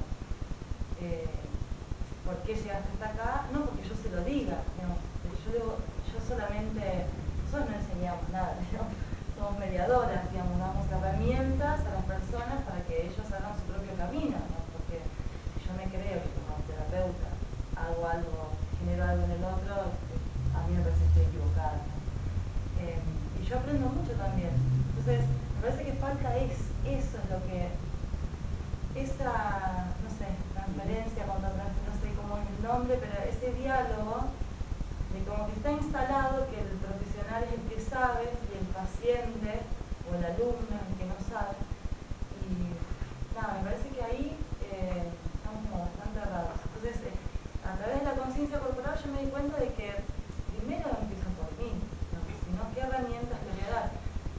¿por qué llegaste hasta acá? No porque yo se lo diga, digamos, yo solamente, nosotros no enseñamos nada, ¿no? Somos mediadoras, digamos, damos herramientas a las personas para que ellos hagan su propio camino, ¿no? Porque si yo me creo que como terapeuta hago algo, genero algo en el otro, a mí me parece que estoy equivocada, ¿no? Y yo aprendo mucho también. Entonces, me parece que falta eso es lo que, esa, no sé, transferencia, contraste, no sé cómo es el nombre, pero ese diálogo de como que está instalado que el profesional es el que sabe y el paciente o el alumno es el que no sabe. Y nada, me parece que ahí estamos como bastante errados. Entonces, a través de la conciencia corporal yo me di cuenta de que primero empiezo por mí, ¿no? Si no, ¿qué herramientas le voy a dar?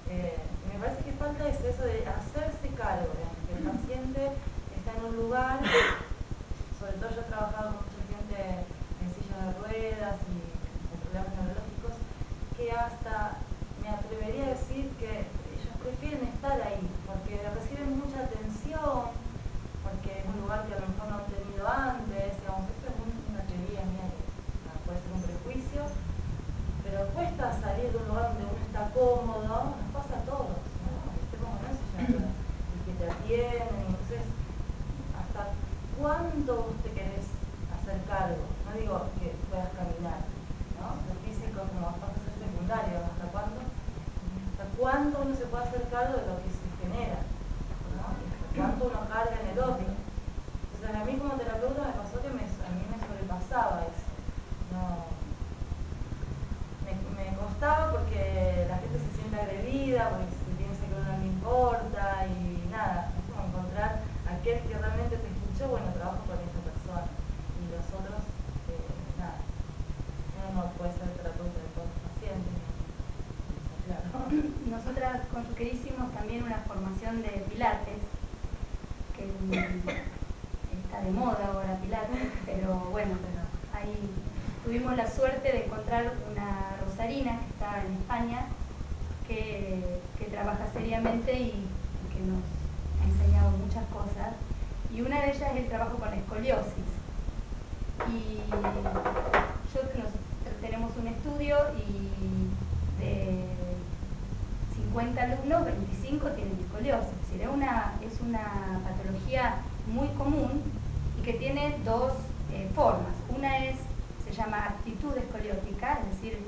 Me parece que falta eso de hacerse cargo, digamos, que el paciente está en un lugar, sobre todo yo he trabajado con mucha gente en sillas de ruedas y con problemas neurológicos, que hasta me atrevería a decir que ellos prefieren estar ahí, porque reciben mucha atención, porque es un lugar que a lo mejor no han tenido antes, digamos, esto es una teoría mía que puede ser un prejuicio, pero cuesta salir de un lugar donde uno está cómodo, nos pasa a todos, ¿no? Esté como no, y que te atienden, y entonces, ¿hasta cuándo vos te querés hacer cargo? No digo que puedas caminar, ¿no? Lo físico como pasa a ser secundario, ¿hasta cuándo? ¿Hasta cuándo uno se puede hacer cargo de lo que se genera? ¿No? ¿Y hasta cuánto uno carga en el otro? Entonces, a mí como terapeuta me pasó que a mí me sobrepasaba eso. No, me costaba porque la gente se siente agredida, porque se piensa que a uno no le importa y nada, es como encontrar aquel que realmente te escuchó, bueno, trabajo con esa persona y los otros, nada, uno no puede ser terapeuta de todos los pacientes, está claro. Nosotras con Yuquerí hicimos también una formación de pilates, que está de moda ahora pilates, pero bueno, ahí tuvimos la suerte de encontrar una rosarina que está en España, que trabaja seriamente y que nos ha enseñado muchas cosas. Y una de ellas es el trabajo con la escoliosis. Y yo tenemos un estudio y de 50 alumnos, 25 tienen escoliosis. Es decir, es una patología muy común y que tiene dos formas. Una se llama actitud escoliótica, es decir,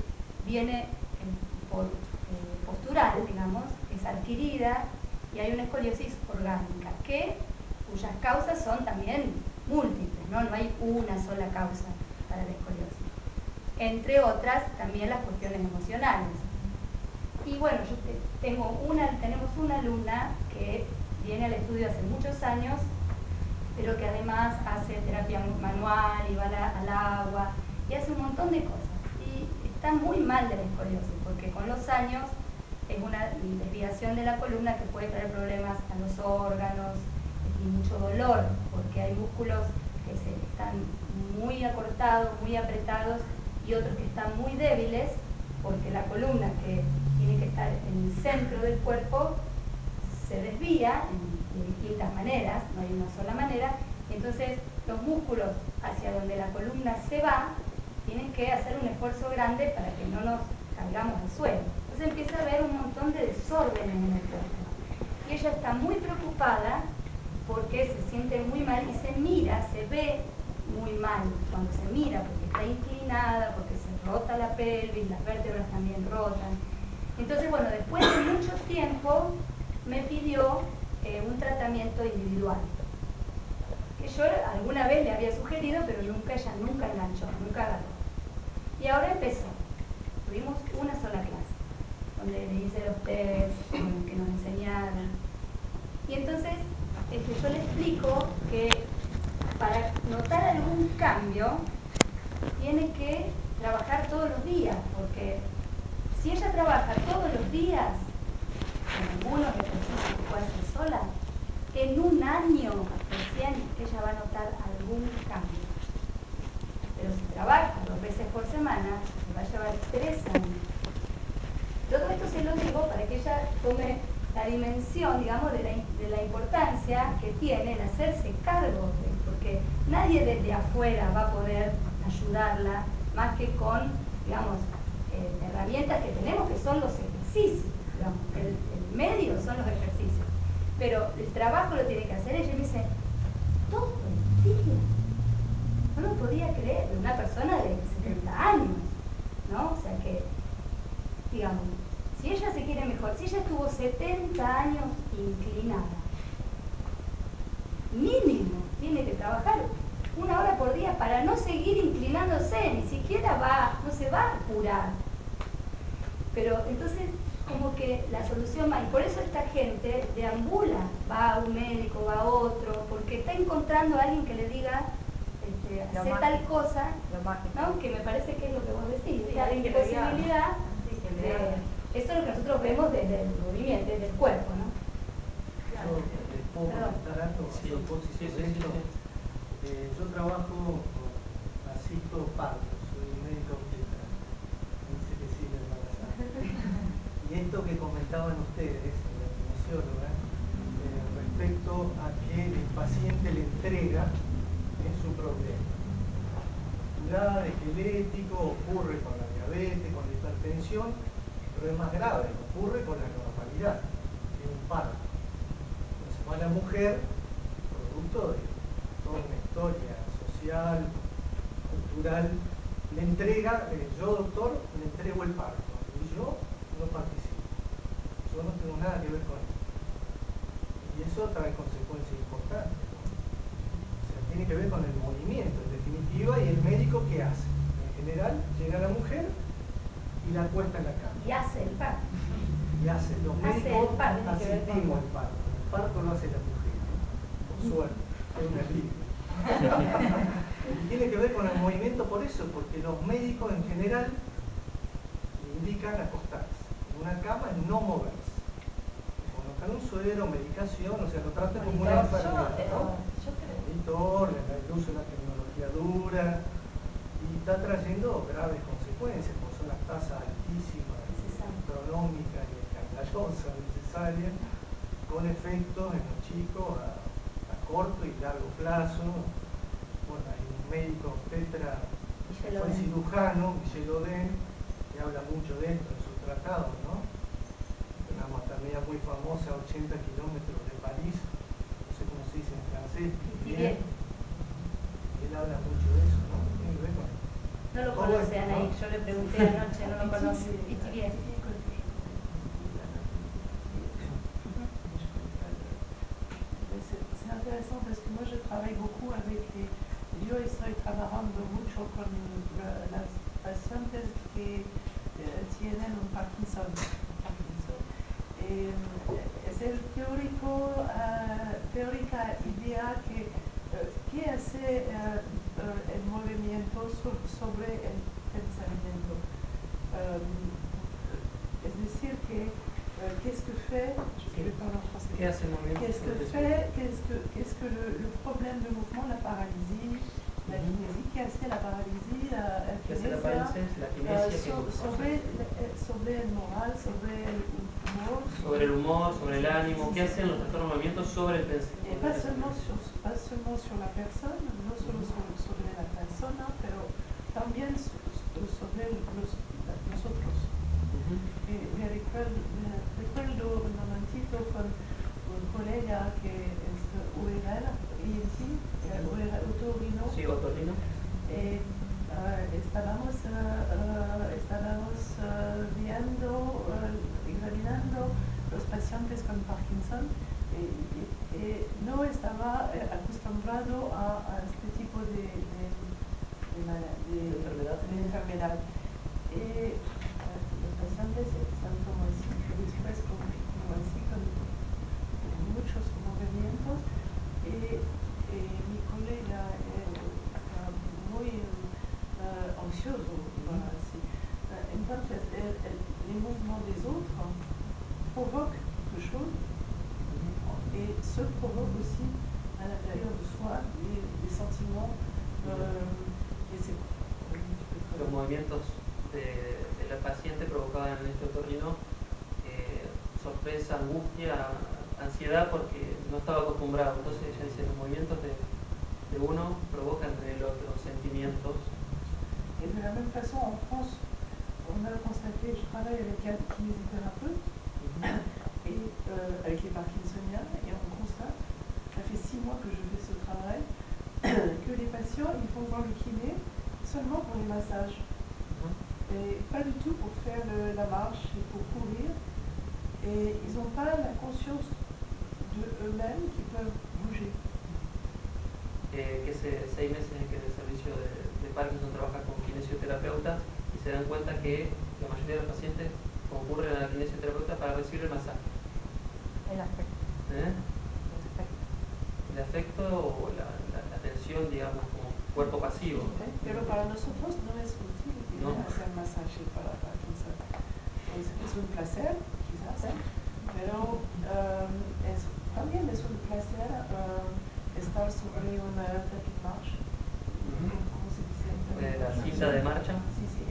viene por postural, digamos, es adquirida, y hay una escoliosis orgánica, cuyas causas son también múltiples, ¿no? No hay una sola causa para la escoliosis. Entre otras, también las cuestiones emocionales. Y bueno, tenemos una alumna que viene al estudio hace muchos años, pero que además hace terapia manual y va al agua y hace un montón de cosas. Y está muy mal de la escoliosis, porque con los años es una desviación de la columna que puede traer problemas a los órganos y mucho dolor, porque hay músculos que están muy acortados, muy apretados, y otros que están muy débiles, porque la columna, que tiene que estar en el centro del cuerpo, se desvía de distintas maneras, no hay una sola manera, y entonces los músculos hacia donde la columna se va tienen que hacer un esfuerzo grande para que no nos caigamos al suelo. Entonces empieza a haber un montón de desórdenes en el cuerpo. Y ella está muy preocupada porque se siente muy mal y se ve muy mal cuando se mira, porque está inclinada, porque se rota la pelvis, las vértebras también rotan. Entonces, bueno, después de mucho tiempo me pidió un tratamiento individual, que yo alguna vez le había sugerido, pero ella nunca enganchó, nunca agarró. Y ahora empezó. Tuvimos una sola clase, donde le hice los test, que nos enseñaron. Y entonces yo le explico que para notar algún cambio tiene que trabajar todos los días, porque si ella trabaja todos los días, con algunos ejercicios que puede hacer sola, en un año recién ella va a notar algún cambio. Pero si trabaja 2 veces por semana, le va a llevar 3 años. Todo esto se lo digo para que ella tome la dimensión, digamos, de la importancia que tiene el hacerse cargo, porque nadie desde afuera va a poder ayudarla más que con, digamos, herramientas que tenemos, que son los ejercicios, digamos, el medio son los ejercicios, pero el trabajo lo tiene que hacer ella. Y me dice, todo el día. No lo podía creer, de una persona de 70 años, ¿no? O sea que, digamos, si ella se quiere mejorar, si ella estuvo 70 años inclinada, mínimo tiene que trabajar 1 hora por día para no seguir inclinándose, ni siquiera no se va a curar. Pero entonces, como que la solución va, y por eso esta gente deambula, va a un médico, va a otro, porque está encontrando a alguien que le diga, hacer tal cosa, ¿no? Que me parece que es lo que vos decís, esta posibilidad eso es lo que nosotros vemos desde el movimiento, desde el cuerpo, ¿no? Yo les puedo comentar algo a propósito de esto. Yo trabajo, asisto partos, soy médico obstetra, dice que sí, la embarazada. Y esto que comentaban ustedes, la kinesióloga, respecto a que el paciente le entrega en su problema. Fractura esquelético ocurre con la diabetes, con la hipertensión, pero es más grave, ocurre con la normalidad, tiene un parto. Entonces va la mujer, producto de toda una historia social, cultural, le entrega, yo doctor, le entrego el parto, y yo no participo, yo no tengo nada que ver con esto. Y eso trae consecuencias importantes, ¿no? O sea, tiene que ver con el movimiento, en definitiva, y el médico ¿qué hace? En general, llega la mujer y la acuesta en la cama. Y hace el parto. Los médicos asistimos al parto. El parto lo hace la mujer, por suerte, es un alivio. Y tiene que ver con el movimiento por eso, porque los médicos en general le indican acostarse. En una cama es no moverse. Colocar un suero, medicación, o sea, lo tratan como una enfermedad, ¿no? Monitor, el uso de la tecnología dura, y está trayendo graves consecuencias, porque son las tasas altísimas, astronómicas y escandalosas, necesarias, con efectos en los chicos a corto y largo plazo. Bueno, hay un médico obstetra Michel fue Oden. cirujano, Michel Oden, que habla mucho de esto en sus tratados, ¿no? Una maternidad muy famosa, 80 kilómetros de París, no sé cómo se dice en francés, Pithiviers. él habla mucho de eso, ¿no? Tiene que ver con No lo todo conoce, esto, ¿no? Anaí, yo le pregunté anoche, no lo conoce. Pithiviers. C'est intéressant parce que moi je travaille beaucoup avec yo estoy trabajando mucho con las pacientes que tienen un Parkinson. Es el teórica idea que qué hace el movimiento sobre el pensamiento. Es decir, que qu'est-ce que fait, je vais parler en français, ¿Qué hace el movimiento? qu'est-ce que le problème de mouvement, la paralysie, la kinésie, qu'est-ce que la paralysie, ¿Qué hace la parálisis? La kinesia, sobre el moral, sobre el humor, sobre el humor, sobre el ánimo, ¿qué hacen los trastornos de movimiento sobre el pensamiento? pas seulement sur la personne, no solo sobre la persona, pero también sobre nosotros. Me recuerdo un momentito con un colega que es URL, otorrino. Sí, otorrino. Estábamos viendo, examinando los pacientes con Parkinson y no estaba acostumbrado a este tipo de enfermedad. Los pacientes están como así, después como así, con muchos movimientos. Mi colega está muy ansioso, así. Entonces, el movimiento des autres provoque quelque chose et se provoque aussi à l'intérieur de soi des sentiments. Los movimientos de la paciente provocaban en este otorrino sorpresa, angustia, ansiedad porque no estaba acostumbrado. Entonces ella dice, los movimientos de uno provocan en el otro sentimientos. Et de la même façon, en France, on a constaté, je travaille avec un kinésithérapeute et avec les Parkinsoniens, et on constate, ça fait 6 mois que je fais ce travail, que les patients, ils vont voir le kiné seulement pour les massages. Et pas du tout pour faire la marche et pour courir. Et ils n'ont pas la conscience de eux-mêmes qui peuvent bouger. Que 6 meses en que en el servicio de Parkinson trabaja con kinesioterapeuta y se dan cuenta que la mayoría de los pacientes concurren a la kinesioterapeuta para recibir el masaje. El afecto. El afecto o la atención, digamos, como cuerpo pasivo. Pero para nosotros no es útil hacer masaje para Parkinson. Es un placer, quizás, pero también es un placer estar sobre una tapis de marcha. ¿Cómo se dice? La cinta de marcha. Sí, sí,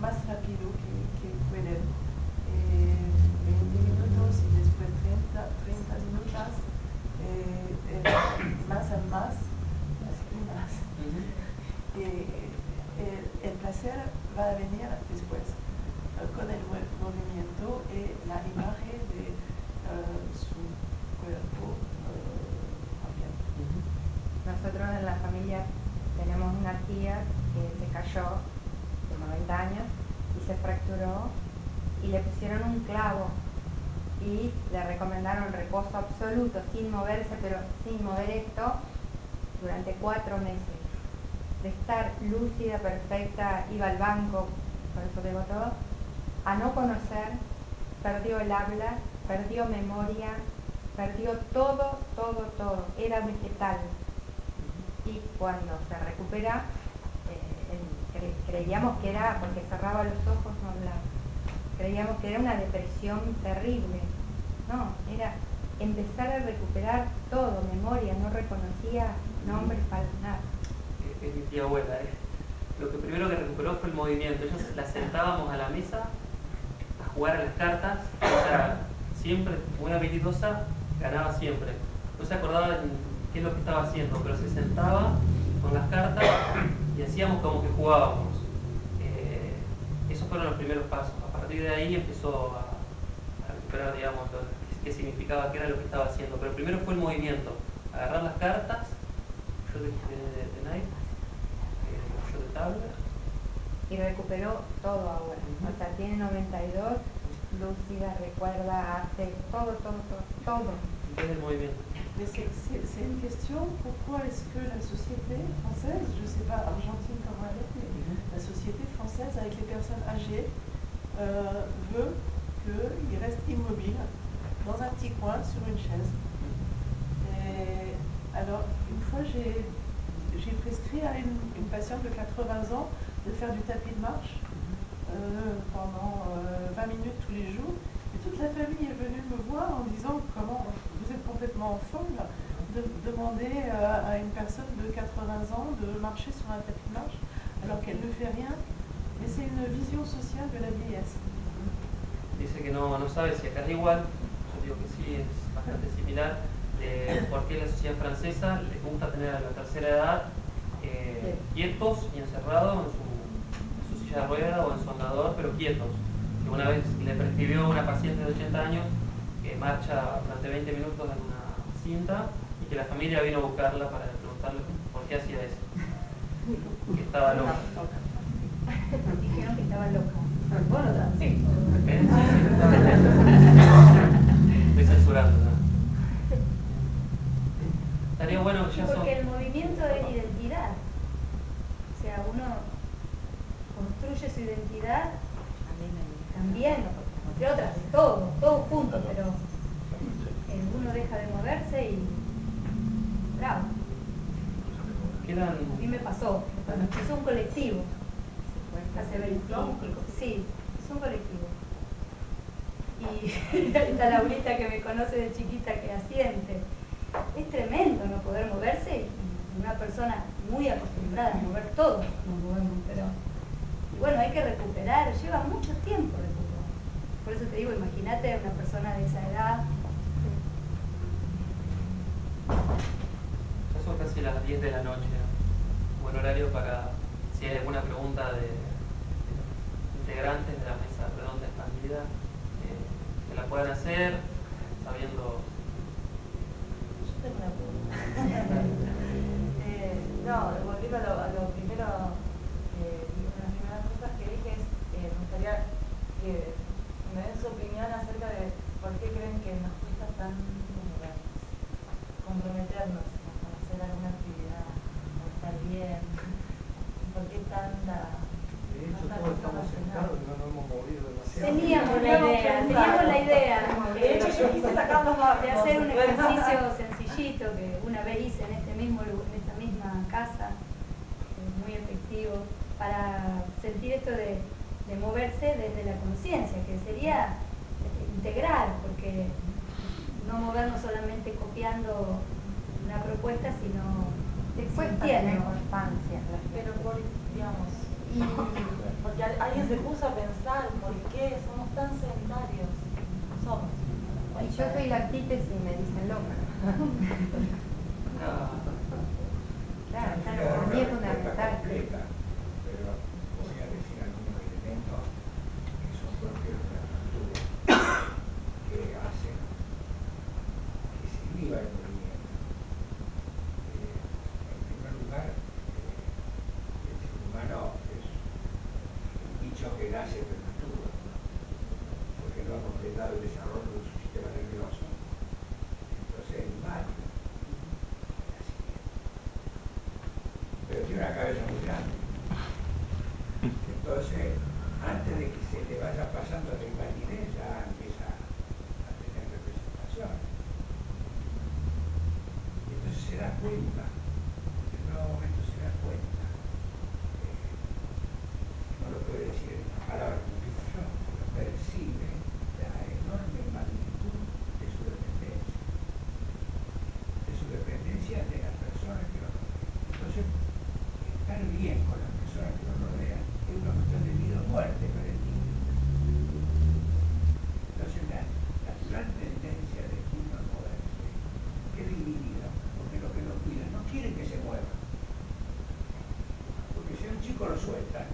más rápido que pueden. 20 minutos y después 30 minutos, más y más. El placer va a venir después, con el movimiento y la imagen de su cuerpo también. Nosotros en la familia tenemos una tía que se cayó de 90 años y se fracturó y le pusieron un clavo y le recomendaron reposo absoluto, sin moverse, pero sin mover esto, durante 4 meses. De estar lúcida, perfecta, iba al banco, por eso digo todo, a no conocer, perdió el habla, perdió memoria, perdió todo, era vegetal. Y cuando se recupera, creíamos que era, porque cerraba los ojos, no hablaba, creíamos que era una depresión terrible. No, era empezar a recuperar todo, memoria, no reconocía nombres, nada. Es mi tía abuela, Lo que primero que recuperó fue el movimiento. Ellos la sentábamos a la mesa a jugar a las cartas, ella siempre muy habilidosa, ganaba siempre. No se acordaba qué es lo que estaba haciendo, pero se sentaba con las cartas y hacíamos como que jugábamos. Esos fueron los primeros pasos. A partir de ahí empezó a recuperar, digamos, qué significaba, qué era lo que estaba haciendo. Pero primero fue el movimiento, agarrar las cartas, yo de Knight, yo de tabla. Y recuperó todo ahora. O sea, tiene 92, lúcida, recuerda, hace todo. Desde el movimiento. Mais c'est une question, pourquoi est-ce que la société française, je ne sais pas Argentine comment elle est, mais la société française avec les personnes âgées veut qu'ils restent immobiles dans un petit coin sur une chaise. Et alors, une fois, j'ai prescrit à une patiente de 80 ans de faire du tapis de marche pendant 20 minutes tous les jours. Et toute la famille est venue me voir en disant comment vous êtes complètement folle de demander à une personne de 80 ans de marcher sur un tapis de marche alors qu'elle ne fait rien. Mais c'est une vision sociale de la vieillesse. Dice que no sabe si acá es igual, yo digo que sí, es bastante similar, de por qué la sociedad francesa les gusta tener a la tercera edad quietos y encerrados en su silla de rueda o en su andador, pero quietos. Que una vez le prescribió a una paciente de 80 años que marcha durante 20 minutos en una cinta y que la familia vino a buscarla para preguntarle por qué hacía eso. Que estaba loca. Dijeron que estaba loca. Bueno, sí. Estoy censurando, ¿no? Estaría bueno que ya son... Porque el movimiento es identidad. O sea, uno construye su identidad también, entre otras, todo junto, pero uno deja de moverse y bravo. A mí me pasó, cuando empezó un colectivo, hace 20 años, sí, es un colectivo. Y está Laurita que me conoce de chiquita que asiente. Es tremendo no poder moverse y una persona muy acostumbrada a mover todo, nos movemos, pero bueno, hay que recuperar, lleva mucho tiempo recuperar. Por eso te digo, imagínate una persona de esa edad. Ya son casi las 10 de la noche. Buen horario para, si hay alguna pregunta de integrantes de la mesa redonda expandida, que la puedan hacer, sabiendo... Yo tengo una pregunta. No, volviendo a lo primero, una de las primeras cosas que dije es, me gustaría que me den su opinión acerca de por qué creen que nos cuesta tanto comprometernos a hacer alguna actividad, a estar bien, por qué tanta... De hecho, todos estamos sentados y no nos hemos movido demasiado. Teníamos la idea De hecho, yo quise sacar los mapas. de hacer un ejercicio sencillito que una vez hice en esta misma casa, muy efectivo, para sentir esto de moverse desde la conciencia, que sería integrar, porque no movernos solamente copiando una propuesta, sino Después sintiendo. tiene constancia. Pero porque alguien se puso a pensar por qué somos tan sedentarios. Somos. Y yo soy la antítesis y me dicen loca. Claro, para mí es fundamental. Pero voy a decir algunos elementos que son propios de la cultura, que hacen que se viva el movimiento. En primer lugar, el ser humano es un bicho que nace prematuro, porque no ha completado el desarrollo de su sistema nervioso. Entonces es inválido. Pero tiene una cabeza muy grande. Entonces, antes de que se le vaya pasando la invalidez, ya empieza a tener representaciones. Entonces se da cuenta, en un nuevo momento se da cuenta, no lo puede decir en estas palabras como digo yo, pero percibe la enorme magnitud de su dependencia de las personas que lo rodean. Entonces, estar bien con las personas que lo rodean es una cuestión de vida o muerte para el niño. Entonces, la natural tendencia del niño a moverse es dividida, porque los que lo cuidan no quieren que se mueva. sueltan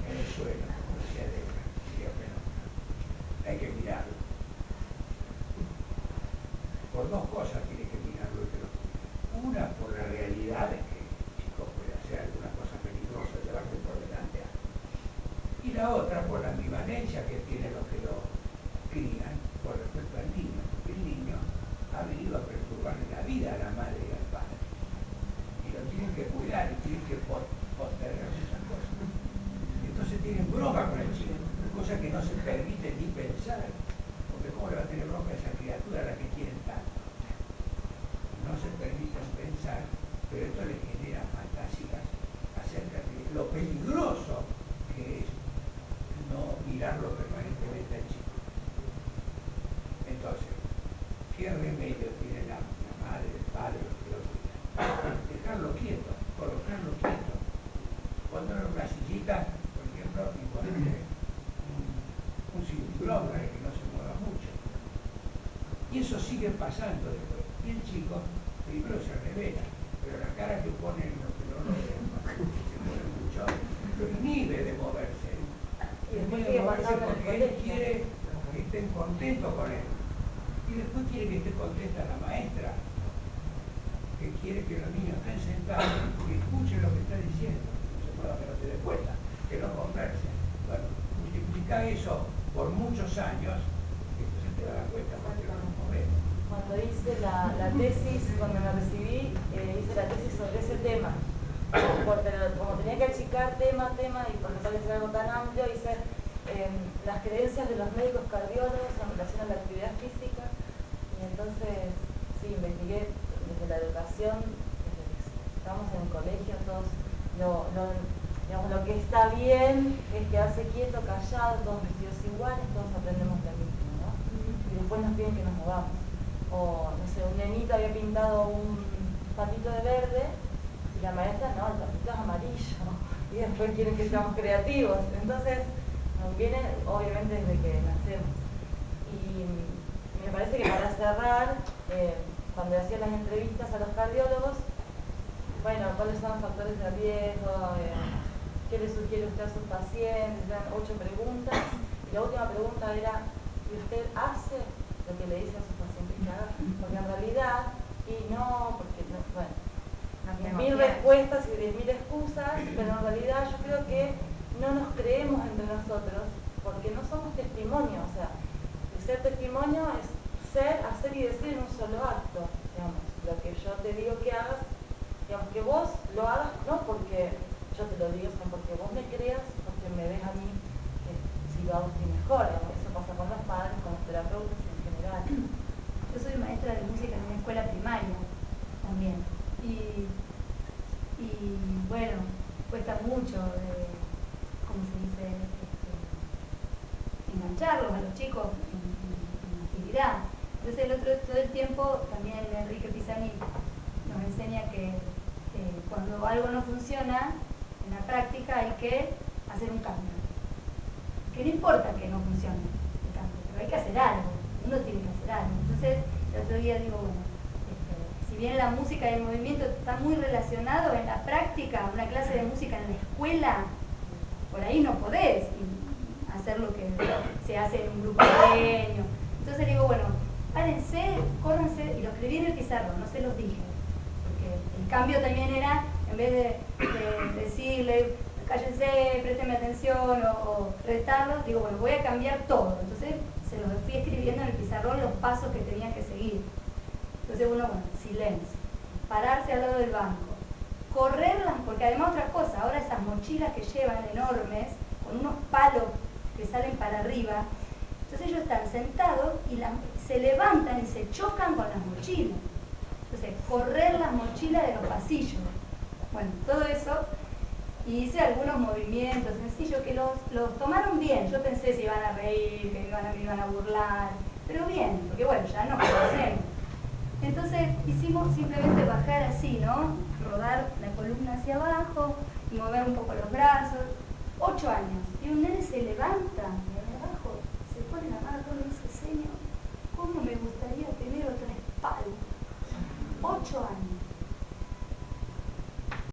en el suelo, como decía Debra, sería fenómeno. Hay que mirarlo. Por dos cosas tiene que mirarlo el que lo cuida. Una, por la realidad de que el chico puede hacer alguna cosa peligrosa, llevarse por delante a alguien. Y la otra, por la ambivalencia que tienen los que lo crían con respecto al niño, porque el niño ha venido a perturbarle la vida a la madre y al padre. Y lo tienen que cuidar y tienen que postergar muchas cosas. Entonces tienen bronca con el chico, cosa que no se permite ni pensar. Porque ¿cómo le va a tener bronca a esa criatura a la que quieren tanto? No se permiten pensar, pero esto le genera fantasías acerca de lo peligroso que es no mirarlo permanentemente al chico. Entonces, ¿qué remedio tiene la madre, el padre, los que lo cuidan? Dejarlo quieto, colocarlo quieto. Ponerle una sillita, por ejemplo, y ponerle un cinturón para que no se mueva mucho. Y eso sigue pasando después. Y el chico primero se revela, pero la cara que ponen los que no lo ven, se mueve mucho, lo inhibe de moverse. Y después Inhibe de sigue moverse pasando en el porque él colegio. quiere que estén contentos con él. Y después quiere que esté contenta la maestra, que quiere que los niños estén sentados y escuchen lo que está diciendo. No se puede que no se dé cuenta, que no conversen. Bueno, multiplica eso por muchos años, entonces te das cuenta porque no nos movemos. Cuando hice la tesis, cuando me recibí, hice la tesis sobre ese tema. Pero como tenía que achicar tema, y porque parece algo tan amplio, hice las creencias de los médicos cardiólogos en relación a la actividad física. Y entonces, sí, investigué desde la educación, desde que estamos en el colegio, todos digamos, lo que está bien es quedarse quieto, callado, todos vestidos iguales, todos aprendemos lo mismo, ¿no? Y después nos piden que nos movamos. O, no sé, un nenito había pintado un patito de verde y la maestra, no, el patito es amarillo. Y después quieren que seamos creativos. Entonces, nos vienen, obviamente, desde que nacemos. Y me parece que para cerrar, cuando hacía las entrevistas a los cardiólogos, bueno, ¿cuáles son los factores de riesgo? ¿Qué le sugiere usted a sus pacientes? Eran 8 preguntas. Y la última pregunta era, ¿y usted hace lo que le dice a sus pacientes que haga? Porque en realidad, y no, porque no, bueno, 10.000 respuestas y 10.000 excusas, pero en realidad yo creo que no nos creemos entre nosotros porque no somos testimonio. O sea, el ser testimonio es ser, hacer y decir en un solo acto. Digamos, lo que yo te digo que hagas, digamos, que vos lo hagas no porque yo te lo digo, sino porque vos me creas, porque me ves a mí que si lo hago estoy mejor. Digamos, eso pasa con los padres, con los terapeutas en general. Yo soy maestra de música en una escuela primaria también. Y bueno, cuesta mucho, ¿cómo se dice? Engancharlos a los chicos en la actividad. Entonces todo el tiempo también Enrique Pisani nos enseña que cuando algo no funciona en la práctica hay que hacer un cambio. Que no importa que no funcione el cambio, pero hay que hacer algo, uno tiene que hacer algo. Entonces el otro día digo, bueno, si bien la música y el movimiento está muy relacionado en la práctica, una clase de música en la escuela, por ahí no podés hacer lo que se hace en un grupo pequeño. Entonces digo, bueno, párense, córranse, y lo escribí en el pizarrón, no se los dije. Porque el cambio también era, en vez de decirle, cállense, préstenme atención o retarlos, digo, bueno, voy a cambiar todo. Entonces se los fui escribiendo en el pizarrón los pasos que tenían que seguir. Entonces uno, bueno, silencio, pararse al lado del banco, correrlas, porque además otra cosa, ahora esas mochilas que llevan enormes, con unos palos que salen para arriba, entonces ellos están sentados y se levantan y se chocan con las mochilas. Entonces, correr las mochilas de los pasillos. Bueno, todo eso, y hice algunos movimientos sencillos que los tomaron bien. Yo pensé si iban a reír, que me iban a burlar, pero bien, porque bueno, ya nos conocemos. Entonces hicimos simplemente bajar así, ¿no? Rodar la columna hacia abajo y mover un poco los brazos. 8 años. Y un nene se levanta de abajo, se pone la mano y dice, Señor, ¿cómo me gustaría tener otra espalda? 8 años.